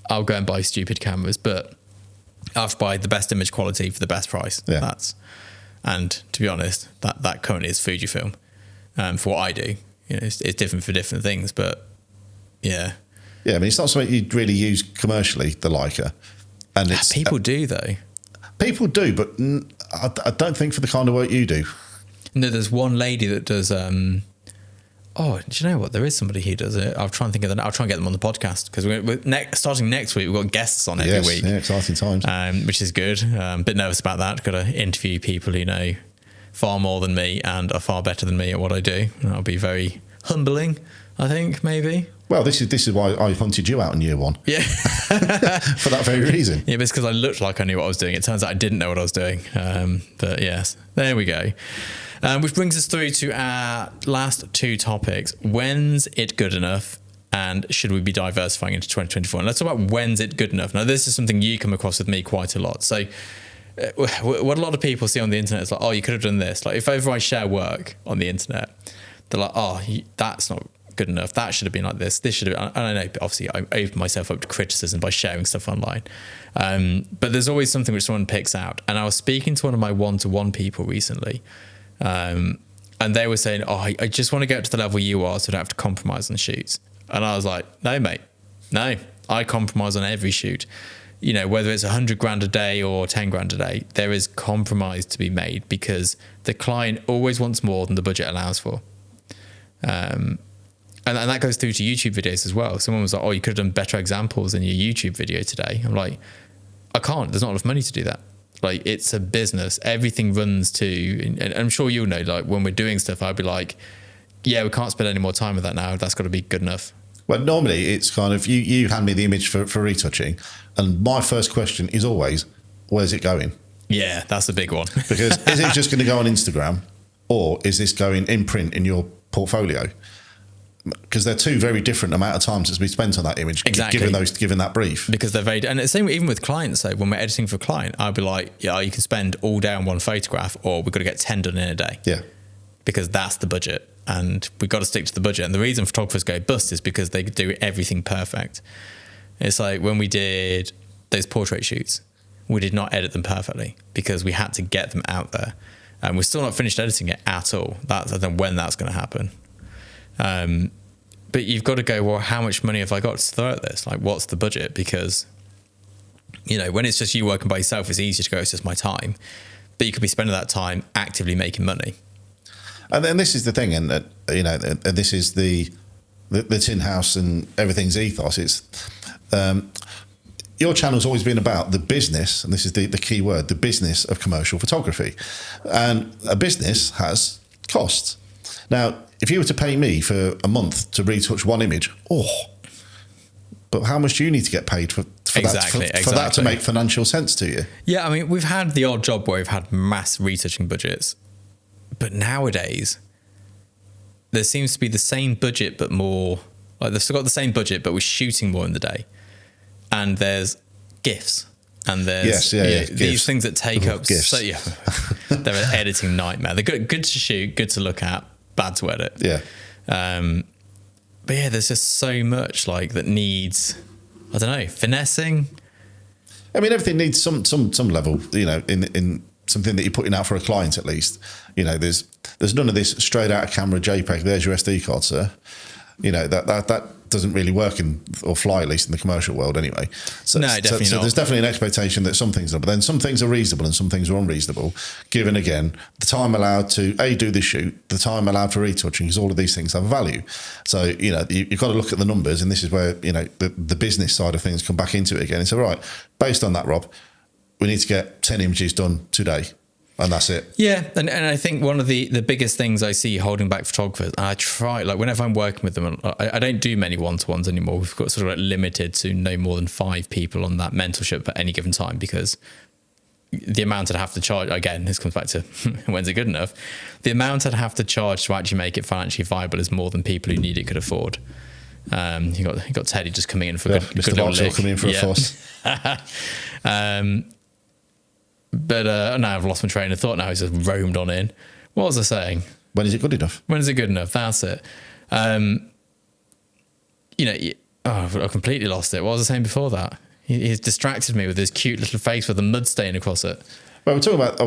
I'll go and buy stupid cameras, but I have to buy the best image quality for the best price. Yeah. And to be honest, that currently is Fujifilm. For what I do, it's different for different things, but yeah. Yeah, I mean, it's not something you'd really use commercially, the Leica. And people do though. People do, but I don't think for the kind of work you do. No, there's one lady that does. Oh, do you know what? There is somebody who does it. I'll try and think of that. I'll try and get them on the podcast because we're starting next week. We've got guests on every week. Yeah, exciting times. Which is good. A bit nervous about that. Got to interview people who know far more than me and are far better than me at what I do. And that'll be very humbling, I think, maybe. Well, this is why I hunted you out in year one. Yeah. For that very reason. Yeah, but it's because I looked like I knew what I was doing. It turns out I didn't know what I was doing. But yes, there we go. Which brings us through to our last 2 topics. When's it good enough? And should we be diversifying into 2024? And let's talk about when's it good enough. Now, this is something you come across with me quite a lot. So what a lot of people see on the internet is like, oh, you could have done this. Like if ever I share work on the internet, they're like, oh, that's not good enough. That should have been like this. This should have been. And I know, obviously, I open myself up to criticism by sharing stuff online. But there's always something which someone picks out. And I was speaking to one of my one-to-one people recently. And they were saying, oh, I just want to get to the level you are so I don't have to compromise on shoots. And I was like, no, mate, no, I compromise on every shoot. Whether it's $100,000 a day or $10,000 a day, there is compromise to be made because the client always wants more than the budget allows for. And that goes through to YouTube videos as well. Someone was like, oh, you could have done better examples in your YouTube video today. I'm like, I can't, there's not enough money to do that. Like, it's a business. Everything runs to, and I'm sure you'll know, like, when we're doing stuff, I'd be like, yeah, we can't spend any more time with that now. That's got to be good enough. Well, normally it's kind of, you hand me the image for retouching, and my first question is always, where's it going? Yeah, that's a big one. Because is it just going to go on Instagram, or is this going in print in your portfolio? Because they're two very different amount of times that's been spent on that image, Exactly. given that brief. Because they're very, and the same even with clients. So when we're editing for a client, I'd be like, yeah, you can spend all day on one photograph, or we've got to get 10 done in a day. Yeah. Because that's the budget, and we've got to stick to the budget. And the reason photographers go bust is because they do everything perfect. It's like when we did those portrait shoots, we did not edit them perfectly because we had to get them out there. And we're still not finished editing it at all. I don't know when that's going to happen. But you've got to go, well, how much money have I got to throw at this? Like, what's the budget? Because, when it's just you working by yourself, it's easier to go, it's just my time. But you could be spending that time actively making money. And then this is the thing, and this is the Tin House and everything's ethos. It's your channel's always been about the business, and this is the key word, the business of commercial photography. And a business has costs. Now, if you were to pay me for a month to retouch one image, but how much do you need to get paid for that to make financial sense to you? Yeah, I mean, we've had the odd job where we've had mass retouching budgets, but nowadays there seems to be the same budget but more. Like, they've still got the same budget, but we're shooting more in the day, and there's GIFs. And there's these things that take up GIFs. So they're an editing nightmare. They're good to shoot, good to look at, bad to edit. Yeah. But yeah, there's just so much that needs, I don't know, finessing. I mean, everything needs some level, in something that you're putting out for a client at least. There's none of this straight out of camera JPEG. There's your SD card, sir. That doesn't really work or fly, at least in the commercial world anyway. So, no, definitely not. So there's definitely an expectation that some things are, but then some things are reasonable and some things are unreasonable, given, again, the time allowed to, do the shoot, the time allowed for retouching, because all of these things have a value. So, you've got to look at the numbers, and this is where, the business side of things come back into it again. It's all right, based on that, Rob, we need to get 10 images done today. And that's it. Yeah, and I think one of the biggest things I see holding back photographers, and I try, whenever I'm working with them, I don't do many one-to-ones anymore. We've got sort of limited to no more than 5 people on that mentorship at any given time, because the amount I'd have to charge, again, this comes back to when's it good enough, the amount I'd have to charge to actually make it financially viable is more than people who need it could afford. You got Teddy just coming in for good little lick. Coming in for a fuss. But now I've lost my train of thought. Now he's just roamed on in. What was I saying? When is it good enough? When is it good enough? That's it. I completely lost it. What was I saying before that? He's distracted me with his cute little face with a mud stain across it. Well, we're talking about, I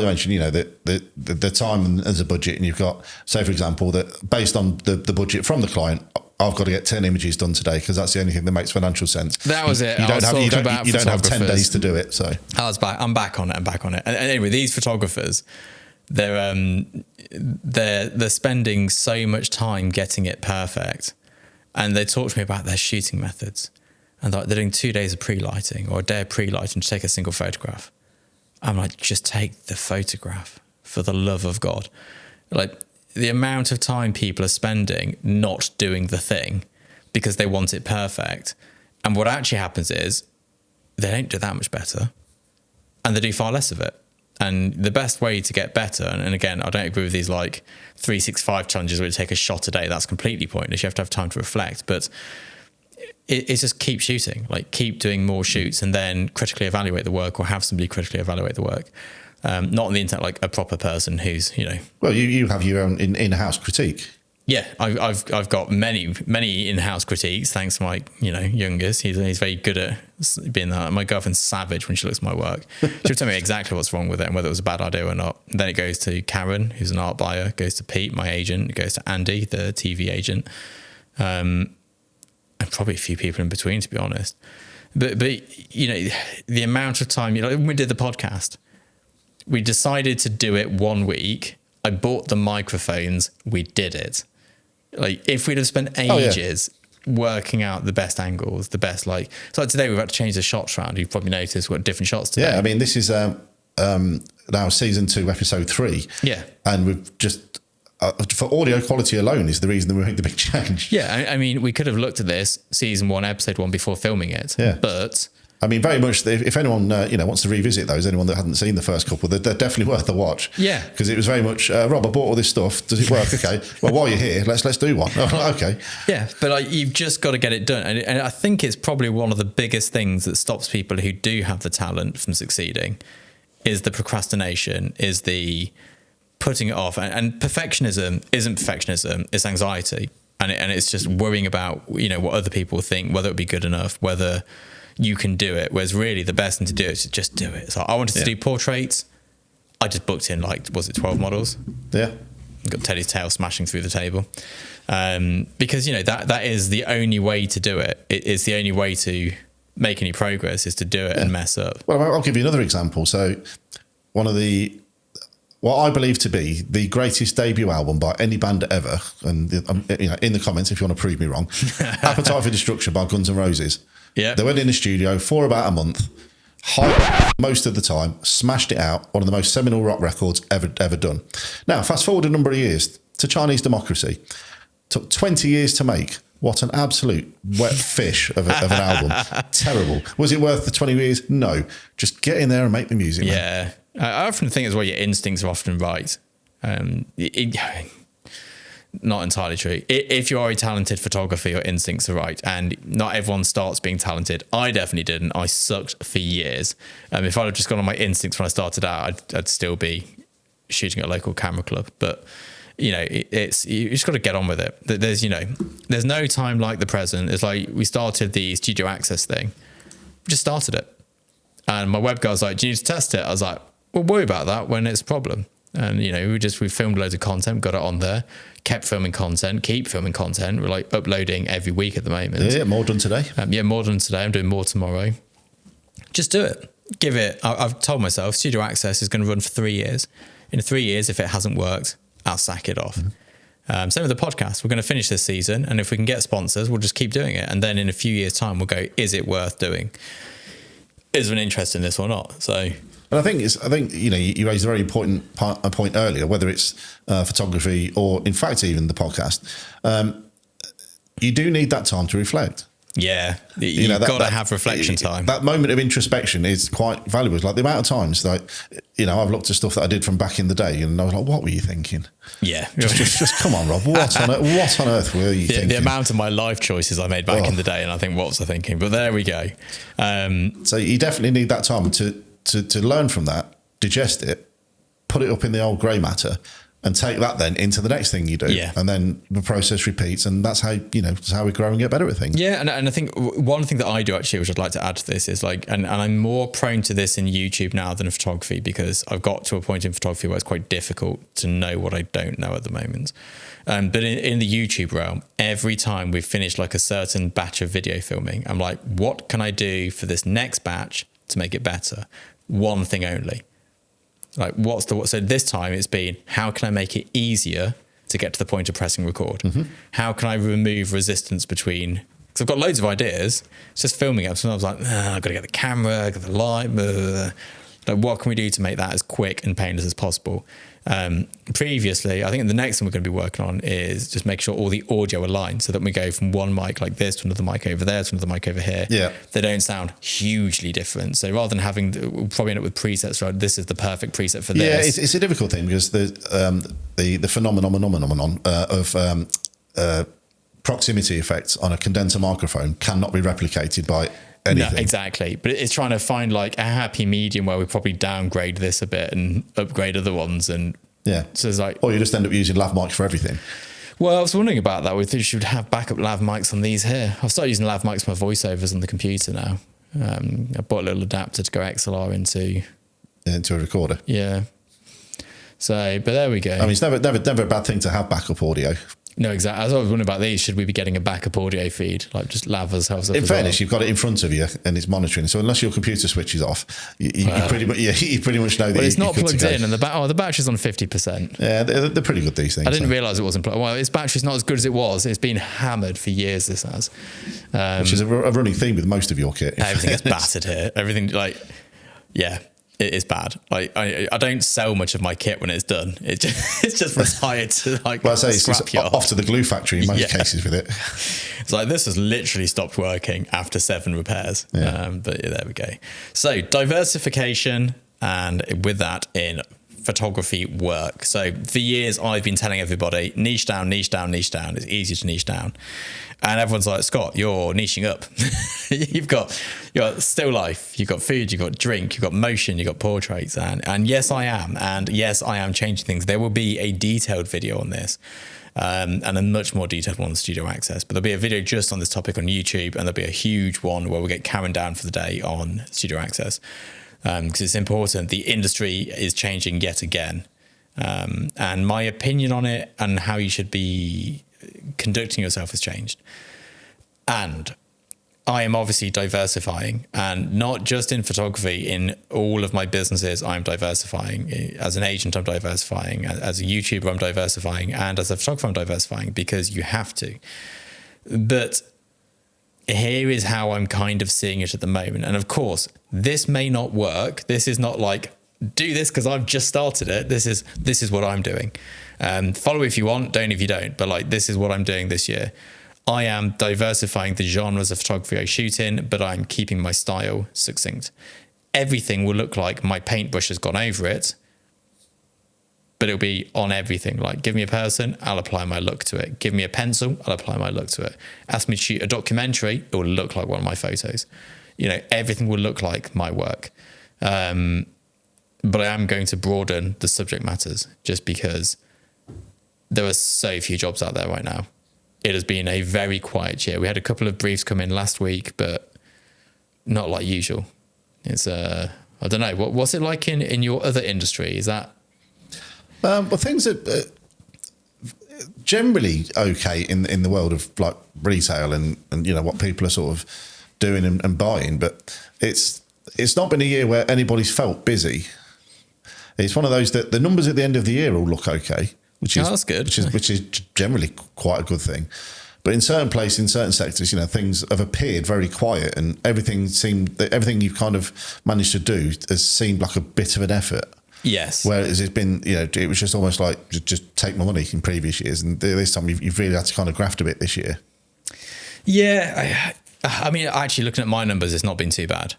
mentioned, the time and as a budget, and you've got, say, for example, that based on the budget from the client, I've got to get 10 images done today because that's the only thing that makes financial sense. That was it. You don't have 10 days to do it. So I'm back on it. And anyway, these photographers, they're spending so much time getting it perfect, and they talk to me about their shooting methods, and they're doing 2 days of pre-lighting or a day of pre-lighting to take a single photograph. I'm like, just take the photograph, for the love of God. The amount of time people are spending not doing the thing because they want it perfect. And what actually happens is they don't do that much better, and they do far less of it. And the best way to get better, and again, I don't agree with these 365 challenges where you take a shot a day. That's completely pointless. You have to have time to reflect. But it's just keep shooting, keep doing more shoots, and then critically evaluate the work, or have somebody critically evaluate the work. Not on the internet, like a proper person who's, Well, you have your own in-house critique. Yeah, I've got many in-house critiques, thanks to my youngest. He's very good at being that. My girlfriend's savage when she looks at my work. She'll tell me exactly what's wrong with it and whether it was a bad idea or not. And then it goes to Karen, who's an art buyer, goes to Pete, my agent, it goes to Andy, the TV agent, and probably a few people in between, to be honest. But the amount of time, when we did the podcast, we decided to do it 1 week. I bought the microphones. We did it. If we'd have spent ages working out the best angles, the best so today we've had to change the shots around. You've probably noticed we've got different shots today. Yeah, I mean, this is now season 2, episode 3. Yeah, and we've just for audio quality alone is the reason that we made the big change. Yeah, I mean, we could have looked at this season 1, episode 1 before filming it. Yeah, but I mean, very much. If anyone wants to revisit those, anyone that hadn't seen the first couple, they're definitely worth a watch. Yeah, because it was very much Rob. I bought all this stuff. Does it work? Okay. Well, while you're here, let's do one. Okay. Yeah, but like, you've just got to get it done, and I think it's probably one of the biggest things that stops people who do have the talent from succeeding is the procrastination, is the putting it off, and perfectionism isn't perfectionism; it's anxiety, and it's just worrying about what other people think, whether it be good enough, whether you can do it. Whereas really the best thing to do is to just do it. So I wanted to do portraits. I just booked in 12 models? Yeah. Got Teddy's tail smashing through the table. Because that is the only way to do it. It's the only way to make any progress is to do it and mess up. Well, I'll give you another example. So one of what I believe to be the greatest debut album by any band ever, and in the comments if you want to prove me wrong, Appetite for Destruction by Guns N' Roses. Yeah, they went in the studio for about a month, hyped most of the time, smashed it out, one of the most seminal rock records ever done. Now, fast forward a number of years to Chinese Democracy. Took 20 years to make. What an absolute wet fish of an album. Terrible. Was it worth the 20 years? No. Just get in there and make the music. Yeah. Man. I often think as well, your instincts are often right. Not entirely true. If you are a talented photographer, your instincts are right, and not everyone starts being talented. I definitely didn't. I sucked for years. If I'd have just gone on my instincts when I started out, I'd still be shooting at a local camera club. But you just got to get on with it. There's no time like the present. It's like we started the studio access thing. We just started it, and my web guy was like, "Do you need to test it?" I was like, "We'll worry about that when it's a problem." And we filmed loads of content, got it on there, keep filming content. We're like uploading every week at the moment. Yeah, more done today. More done today. I'm doing more tomorrow. Just do it. Give it. I've told myself studio access is going to run for 3 years. In 3 years, if it hasn't worked, I'll sack it off. Mm-hmm. Same with the podcast. We're going to finish this season, and if we can get sponsors, we'll just keep doing it. And then in a few years' time, we'll go, is it worth doing? Is there an interest in this or not? So. And I think you raised a very important point earlier, whether it's photography or, in fact, even the podcast. You do need that time to reflect. Yeah, you've got to have reflection time. That moment of introspection is quite valuable. It's like the amount of times, I've looked at stuff that I did from back in the day, and I was like, "What were you thinking?" Yeah, just come on, Rob. What on earth were you thinking? The amount of my life choices I made back in the day, and I think, what was I thinking? But there we go. So you definitely need that time to learn from that, digest it, put it up in the old grey matter, and take that then into the next thing you do. Yeah. And then the process repeats, and that's how we grow and get better at things. Yeah, and I think one thing that I do actually, which I'd like to add to this, is and I'm more prone to this in YouTube now than in photography, because I've got to a point in photography where it's quite difficult to know what I don't know at the moment. But in the YouTube realm, every time we've finished like a certain batch of video filming, I'm like, what can I do for this next batch to make it better? One thing only. Like, so this time it's been, how can I make it easier to get to the point of pressing record? Mm-hmm. How can I remove resistance between, because I've got loads of ideas, it's just filming it. So I was like, I've got to get the camera, I've got the light, like, what can we do to make that as quick and painless as possible? Previously, I think the next thing we're going to be working on is just make sure all the audio aligns, so that we go from one mic like this to another mic over there to another mic over here. Yeah, they don't sound hugely different. So rather than we'll probably end up with presets. Right, this is the perfect preset for this. Yeah, it's a difficult thing, because the phenomenon of proximity effects on a condenser microphone cannot be replicated by anything. No, exactly. But it's trying to find like a happy medium where we probably downgrade this a bit and upgrade other ones. And yeah, so it's like, or you just end up using lav mics for everything. Well, I was wondering about that. We should have backup lav mics on these here. I've started using lav mics for my voiceovers on the computer now. I bought a little adapter to go XLR into a recorder. Yeah. So, but there we go. I mean, it's never a bad thing to have backup audio. No, exactly. I was wondering about these. Should we be getting a backup audio feed? Like, just lav ourselves up. In fairness, you've got it in front of you and it's monitoring. So unless your computer switches off, you pretty much know that. Well, it's not plugged in, and the battery's on 50%. Yeah, they're pretty good, these things. I didn't realise it wasn't plugged. Well, its battery's not as good as it was. It's been hammered for years. This has, which is a running theme with most of your kit. Everything gets battered here. Everything, like, yeah. It is bad. Like I don't sell much of my kit when it's done. It's just retired to like Well, I say scrap it's yard. off to the glue factory in most cases with it. It's like this has literally stopped working after 7 repairs. But there we go. So diversification, and with that in photography work. So for years I've been telling everybody niche down, niche down, niche down. It's easy to niche down. And everyone's like, Scott, you're niching up. you've got still life, you've got food, you've got drink, you've got motion, you've got portraits. And yes, I am. And yes, I am changing things. There will be a detailed video on this, and a much more detailed one on Studio Access. But there'll be a video just on this topic on YouTube, and there'll be a huge one where we'll get Karen down for the day on Studio Access. Because it's important. The industry is changing yet again. And my opinion on it and how you should be conducting yourself has changed. And I am obviously diversifying, and not just in photography, in all of my businesses, I'm diversifying. As an agent, I'm diversifying. As a YouTuber, I'm diversifying. And as a photographer, I'm diversifying, because you have to. But here is how I'm kind of seeing it at the moment. And of course, this may not work. This is not like, do this because I've just started it. This is what I'm doing. Follow if you want, don't if you don't. But like, this is what I'm doing this year. I am diversifying the genres of photography I shoot in, but I'm keeping my style succinct. Everything will look like my paintbrush has gone over it, but it'll be on everything. Like, give me a person, I'll apply my look to it. Give me a pencil, I'll apply my look to it. Ask me to shoot a documentary, it will look like one of my photos. You know, everything will look like my work. But I am going to broaden the subject matters, just because there are so few jobs out there right now. It has been a very quiet year. We had a couple of briefs come in last week, but not like usual. It's I don't know. What's it like in your other industry? Is that? Well, things are generally okay in the world of like retail and you know what people are sort of doing and buying, but it's not been a year where anybody's felt busy. It's one of those that the numbers at the end of the year all look okay, which is that's good. Which is generally quite a good thing. But in certain places, in certain sectors, you know, things have appeared very quiet, and everything you've kind of managed to do has seemed like a bit of an effort. Yes. Whereas it's been, you know, it was just almost like just take my money in previous years, and this time you've really had to kind of graft a bit this year. Yeah, I mean, actually looking at my numbers, it's not been too bad,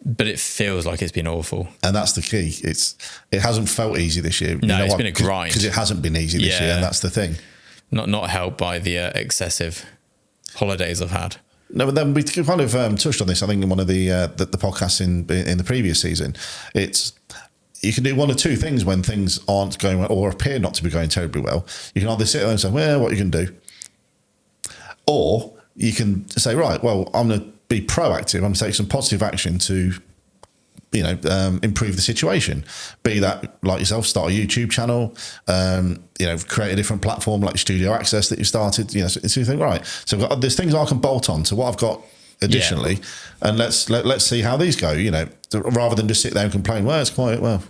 but it feels like it's been awful. And that's the key. It hasn't felt easy this year. No, it's been a grind, because it hasn't been easy this year, and that's the thing. Not helped by the excessive holidays I've had. No, but then we kind of touched on this, I think, in one of the podcasts in the previous season. You can do one or two things when things aren't going well or appear not to be going terribly well. You can either sit there and say, well, what you can do? Or you can say, right, well, I'm going to be proactive. I'm going to take some positive action to, you know, improve the situation. Be that, like yourself, start a YouTube channel, you know, create a different platform like Studio Access that you started, you know, so you think, right, so there's things I can bolt on to what I've got additionally, and let's see how these go, you know, rather than just sit there and complain, well, it's quiet, well.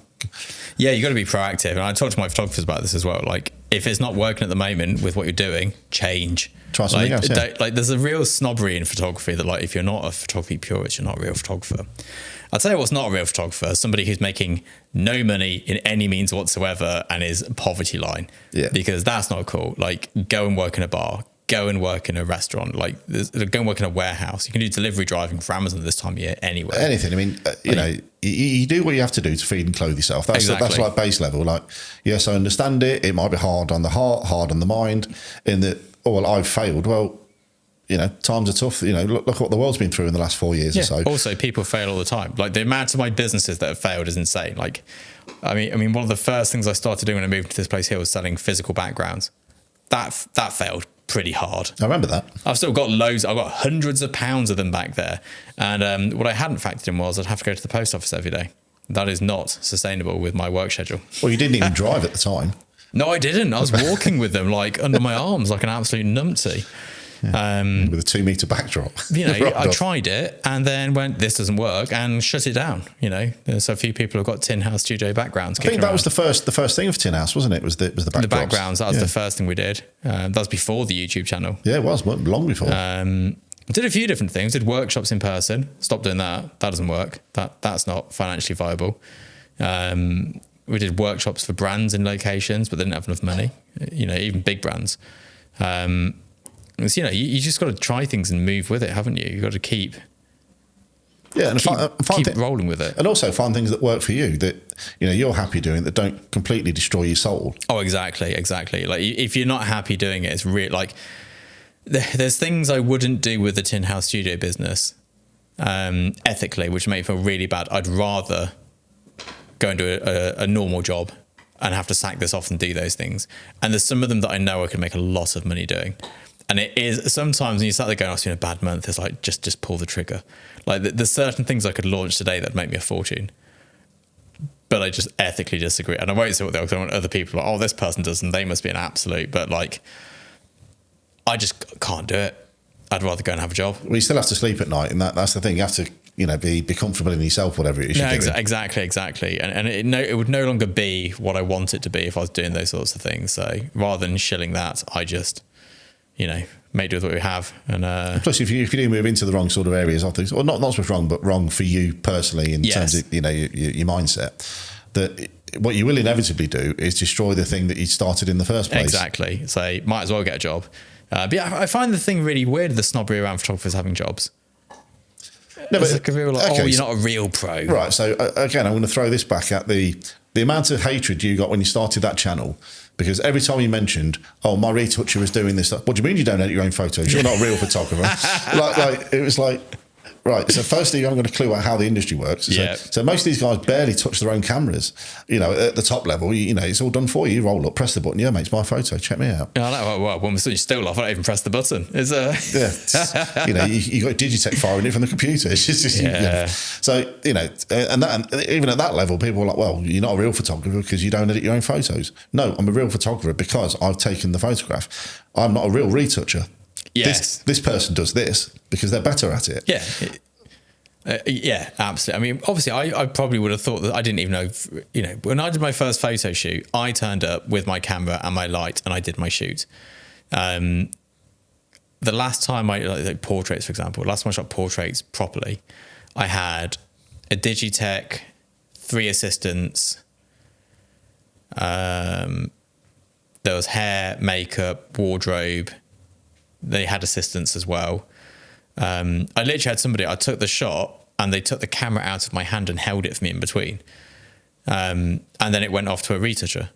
Yeah, you got to be proactive. And I talked to my photographers about this as well. Like, if it's not working at the moment with what you're doing, change. Try something else. Yeah. Like, there's a real snobbery in photography that, like, if you're not a photography purist, you're not a real photographer. I'll tell you what's not a real photographer: somebody who's making no money in any means whatsoever and is poverty line. Yeah. Because that's not cool. Like, go and work in a bar. Go and work in a restaurant, like go and work in a warehouse. You can do delivery driving for Amazon this time of year anyway. Anything. I mean, you know, you do what you have to do to feed and clothe yourself. That's like base level. Like, yes, I understand it. It might be hard on the heart, hard on the mind. In that, oh, well, I've failed. Well, you know, times are tough. You know, look what the world's been through in the last 4 years or so. Also, people fail all the time. Like, the amount of my businesses that have failed is insane. Like, I mean, one of the first things I started doing when I moved to this place here was selling physical backgrounds. That failed pretty hard. I remember that. I've still got loads. I've got hundreds of pounds of them back there. And what I hadn't factored in was I'd have to go to the post office every day. That is not sustainable with my work schedule. Well, you didn't even drive at the time. No, I didn't. I was walking with them like under my arms like an absolute numpty. Yeah. With a 2 meter backdrop. You know, I tried it and then went, this doesn't work, and shut it down. You know, there's a few people who've got Tin House studio backgrounds. I think that was the first thing of Tin House, wasn't it? Was the backdrops. The backgrounds. That was the first thing we did. That was before the YouTube channel. Yeah, it was long before. I did a few different things. Did workshops in person. Stopped doing that. That doesn't work. That's not financially viable. We did workshops for brands in locations, but they didn't have enough money. Even big brands. So, you just got to try things and move with it, haven't you? You've got to keep rolling with it, and also find things that work for you that you're happy doing, that don't completely destroy your soul. Oh, exactly. Like if you're not happy doing it, it's really like there's things I wouldn't do with the Tin House Studio business ethically, which make me feel really bad. I'd rather go and do a normal job and have to sack this off and do those things. And there's some of them that I know I can make a lot of money doing. And it is sometimes when you start there going, it's been a bad month, it's like, just pull the trigger. Like there's certain things I could launch today that'd make me a fortune. But I just ethically disagree. And I won't say what they are, because I want other people like, this person does, and they must be an absolute. But like, I just can't do it. I'd rather go and have a job. Well, you still have to sleep at night, and that's the thing. You have to, be comfortable in yourself, whatever it is you're doing. Exactly. And it would no longer be what I want it to be if I was doing those sorts of things. So rather than shilling that, I just, make do with what we have. And plus, if you do move into the wrong sort of areas of things, or not so much wrong, but wrong for you personally in terms of your mindset, that what you will inevitably do is destroy the thing that you started in the first place. Exactly. So might as well get a job. But yeah, I find the thing really weird, the snobbery around photographers having jobs. No, but like you're not a real pro. Right. So again, I'm going to throw this back at the amount of hatred you got when you started that channel, because every time you mentioned, my retoucher was doing this stuff. What do you mean you don't edit your own photos? You're not a real photographer. like it was like, right. So firstly, I'm going to clue out how the industry works. So most of these guys barely touch their own cameras. At the top level, it's all done for you. You roll up, press the button. Yeah, mate, it's my photo. Check me out. Yeah, I know. Well, when we're still off, I don't even press the button. It's you got Digitech firing it from the computer. It's just So and even at that level, people are like, well, you're not a real photographer because you don't edit your own photos. No, I'm a real photographer because I've taken the photograph. I'm not a real retoucher. Yes. This person does this because they're better at it. Yeah. Yeah, absolutely. I mean, obviously, I probably would have thought that I didn't even know, when I did my first photo shoot, I turned up with my camera and my light and I did my shoot. The last time like portraits, for example, last time I shot portraits properly, I had a Digitech, 3 assistants. There was hair, makeup, wardrobe. They had assistants as well. I literally had somebody, I took the shot and they took the camera out of my hand and held it for me in between. And then it went off to a retoucher.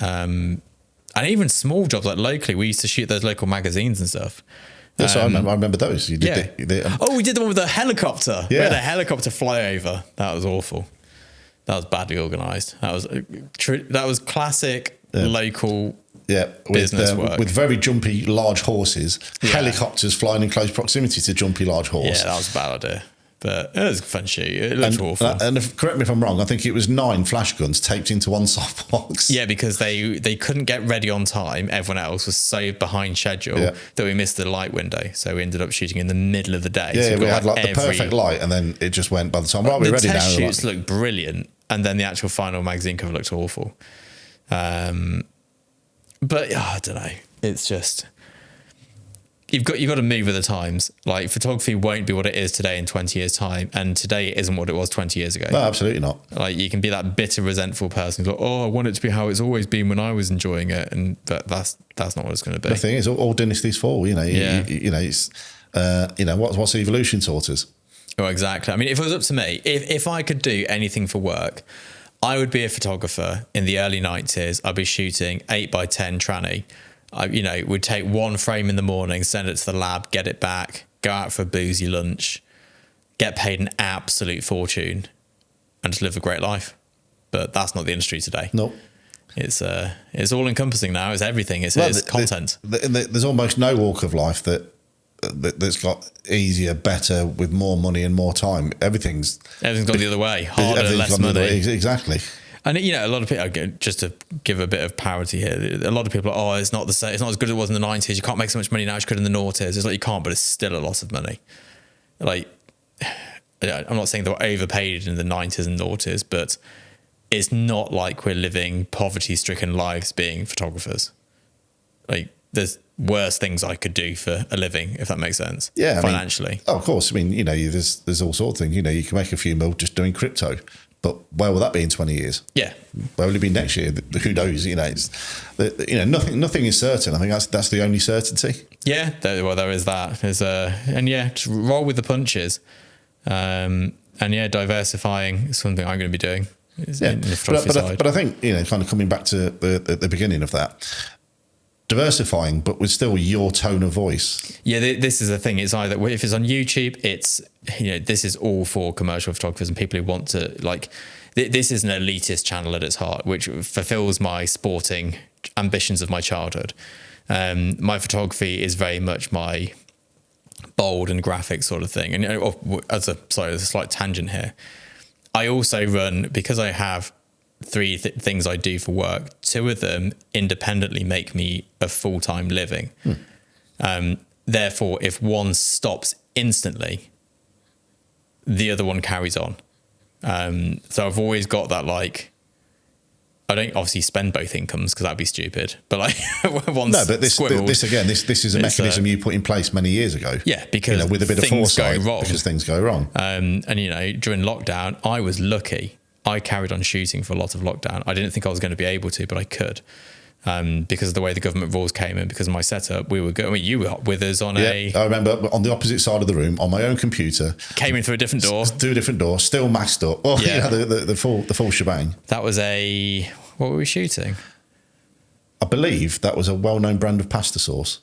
And even small jobs, like locally, we used to shoot those local magazines and stuff. Yes, I remember those. You did we did the one with the helicopter. Yeah. We had a helicopter fly over. That was awful. That was badly organised. That was classic local business work. With very jumpy large horses, helicopters flying in close proximity to jumpy large horse. Yeah, that was a bad idea. But it was a fun shoot. It looked awful. And correct me if I'm wrong, I think it was 9 flash guns taped into one softbox. Yeah, because they couldn't get ready on time. Everyone else was so behind schedule that we missed the light window. So we ended up shooting in the middle of the day. Yeah, so we had the perfect light, and then it just went by the time. Right, we're ready now. The test shoots looked brilliant, and then the actual final magazine cover looked awful. But I don't know. It's just you've got to move with the times. Like photography won't be what it is today in 20 years' time, and today isn't what it was 20 years ago. No, absolutely not. Like you can be that bitter, resentful person who's like, I want it to be how it's always been when I was enjoying it, but that's not what it's going to be. The thing is, all dynasties fall. It's what's evolution taught us. Oh, exactly. I mean, if it was up to me, if I could do anything for work, I would be a photographer in the early 90s. I'd be shooting 8x10 tranny. Would take one frame in the morning, send it to the lab, get it back, go out for a boozy lunch, get paid an absolute fortune, and just live a great life. But that's not the industry today. No. It's all encompassing now. It's everything. It's content. There's almost no walk of life that's got easier, better, with more money and more time. Everything's gone the other way. Harder, less money. Exactly. And a lot of people, just to give a bit of parity here, a lot of people are, it's not the same. It's not as good as it was in the 90s. You can't make so much money now as you could in the noughties. It's like you can't, but it's still a lot of money. Like, I'm not saying they were overpaid in the 90s and noughties, but it's not like we're living poverty-stricken lives being photographers. Like, there's worse things I could do for a living, if that makes sense. Yeah, financially. Of course. I mean, there's all sorts of things. You can make a few mil just doing crypto, but where will that be in 20 years? Yeah. Where will it be next year? Who knows? Nothing is certain. I think that's the only certainty. Yeah. There is that. Just roll with the punches. Diversifying is something I'm going to be doing. Yeah. But I think, kind of coming back to the beginning of that, diversifying, but with still your tone of voice. Yeah, this is the thing. It's either, if it's on YouTube, it's, this is all for commercial photographers and people who want to, this is an elitist channel at its heart, which fulfills my sporting ambitions of my childhood. My photography is very much my bold and graphic sort of thing. And there's a slight tangent here. I also run, because I have three things I do for work, two of them independently make me a full-time living. Therefore, if one stops instantly, the other one carries on. So I've always got that, I don't obviously spend both incomes because that'd be stupid. But this is a mechanism you put in place many years ago. Yeah, because with a bit of foresight, go wrong. Because things go wrong. And during lockdown, I was lucky. I carried on shooting for a lot of lockdown. I didn't think I was going to be able to, but I could. Because of the way the government rules came in, because of my setup, we were going. You were with us on I remember on the opposite side of the room on my own computer. Came in through a different door. Through a different door, still masked up. Oh yeah, the full shebang. That was what were we shooting? I believe that was a well-known brand of pasta sauce.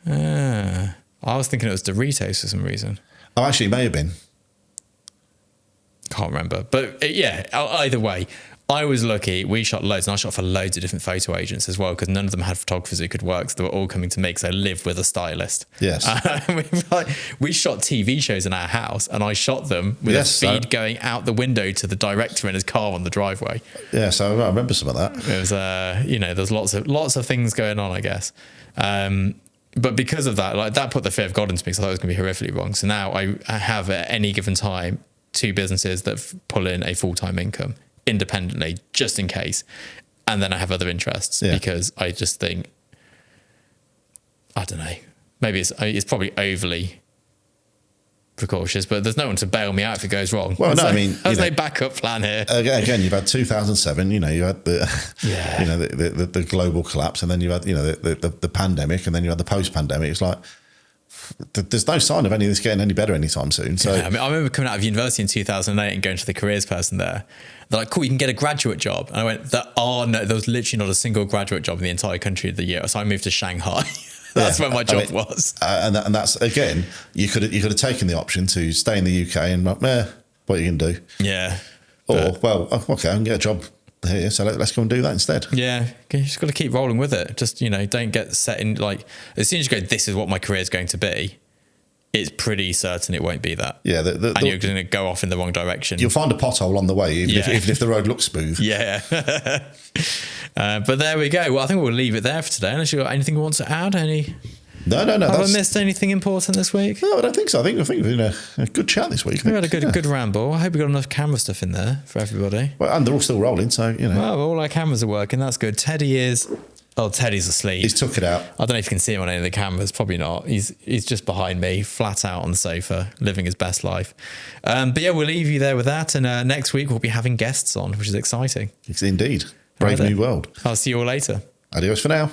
I was thinking it was Doritos for some reason. Oh, actually, it may have been. Can't remember, but either way, I was lucky. We shot loads, and I shot for loads of different photo agents as well, because none of them had photographers who could work, so they were all coming to me because I live with a stylist. Yes. We shot TV shows in our house, and I shot them with a feed going out the window to the director in his car on the driveway. Yeah, so I remember some of that. It was, there's lots of things going on, I guess. But because of that, that put the fear of God into me, because I thought it was going to be horrifically wrong. So now I have at any given time 2 businesses that pull in a full-time income independently, just in case. And then I have other interests because I just think, I don't know, maybe it's probably overly precautious, but there's no one to bail me out if it goes wrong. Well, there's no backup plan here. Again, you've had 2007, you had the global collapse, and then you had, the pandemic, and then you had the post-pandemic. It's like, there's no sign of any of this getting any better anytime soon. So I remember coming out of university in 2008 and going to the careers person there. They're like, cool, you can get a graduate job. And I went, no, there was literally not a single graduate job in the entire country of the year. So I moved to Shanghai. That's where my job was. And that's, again, you could have taken the option to stay in the UK and what are you going to do? Yeah. Or, okay, I can get a job here, so let's go and do that instead. Yeah, you just got to keep rolling with it. Just, don't get set in, as soon as you go, this is what my career is going to be, it's pretty certain it won't be that. Yeah. And you're going to go off in the wrong direction. You'll find a pothole on the way, even if the road looks smooth. Yeah. But there we go. Well, I think we'll leave it there for today. Unless you've got anything you want to add? No. Have I missed anything important this week? No, I don't think so. I think we've been a good chat this week. We had a good ramble. I hope we got enough camera stuff in there for everybody. Well, and they're all still rolling, so Well, all our cameras are working. That's good. Teddy's asleep. He's took it out. I don't know if you can see him on any of the cameras. Probably not. He's just behind me, flat out on the sofa, living his best life. But yeah, we'll leave you there with that. And next week we'll be having guests on, which is exciting. It's indeed. Brave new world. I'll see you all later. Adios for now.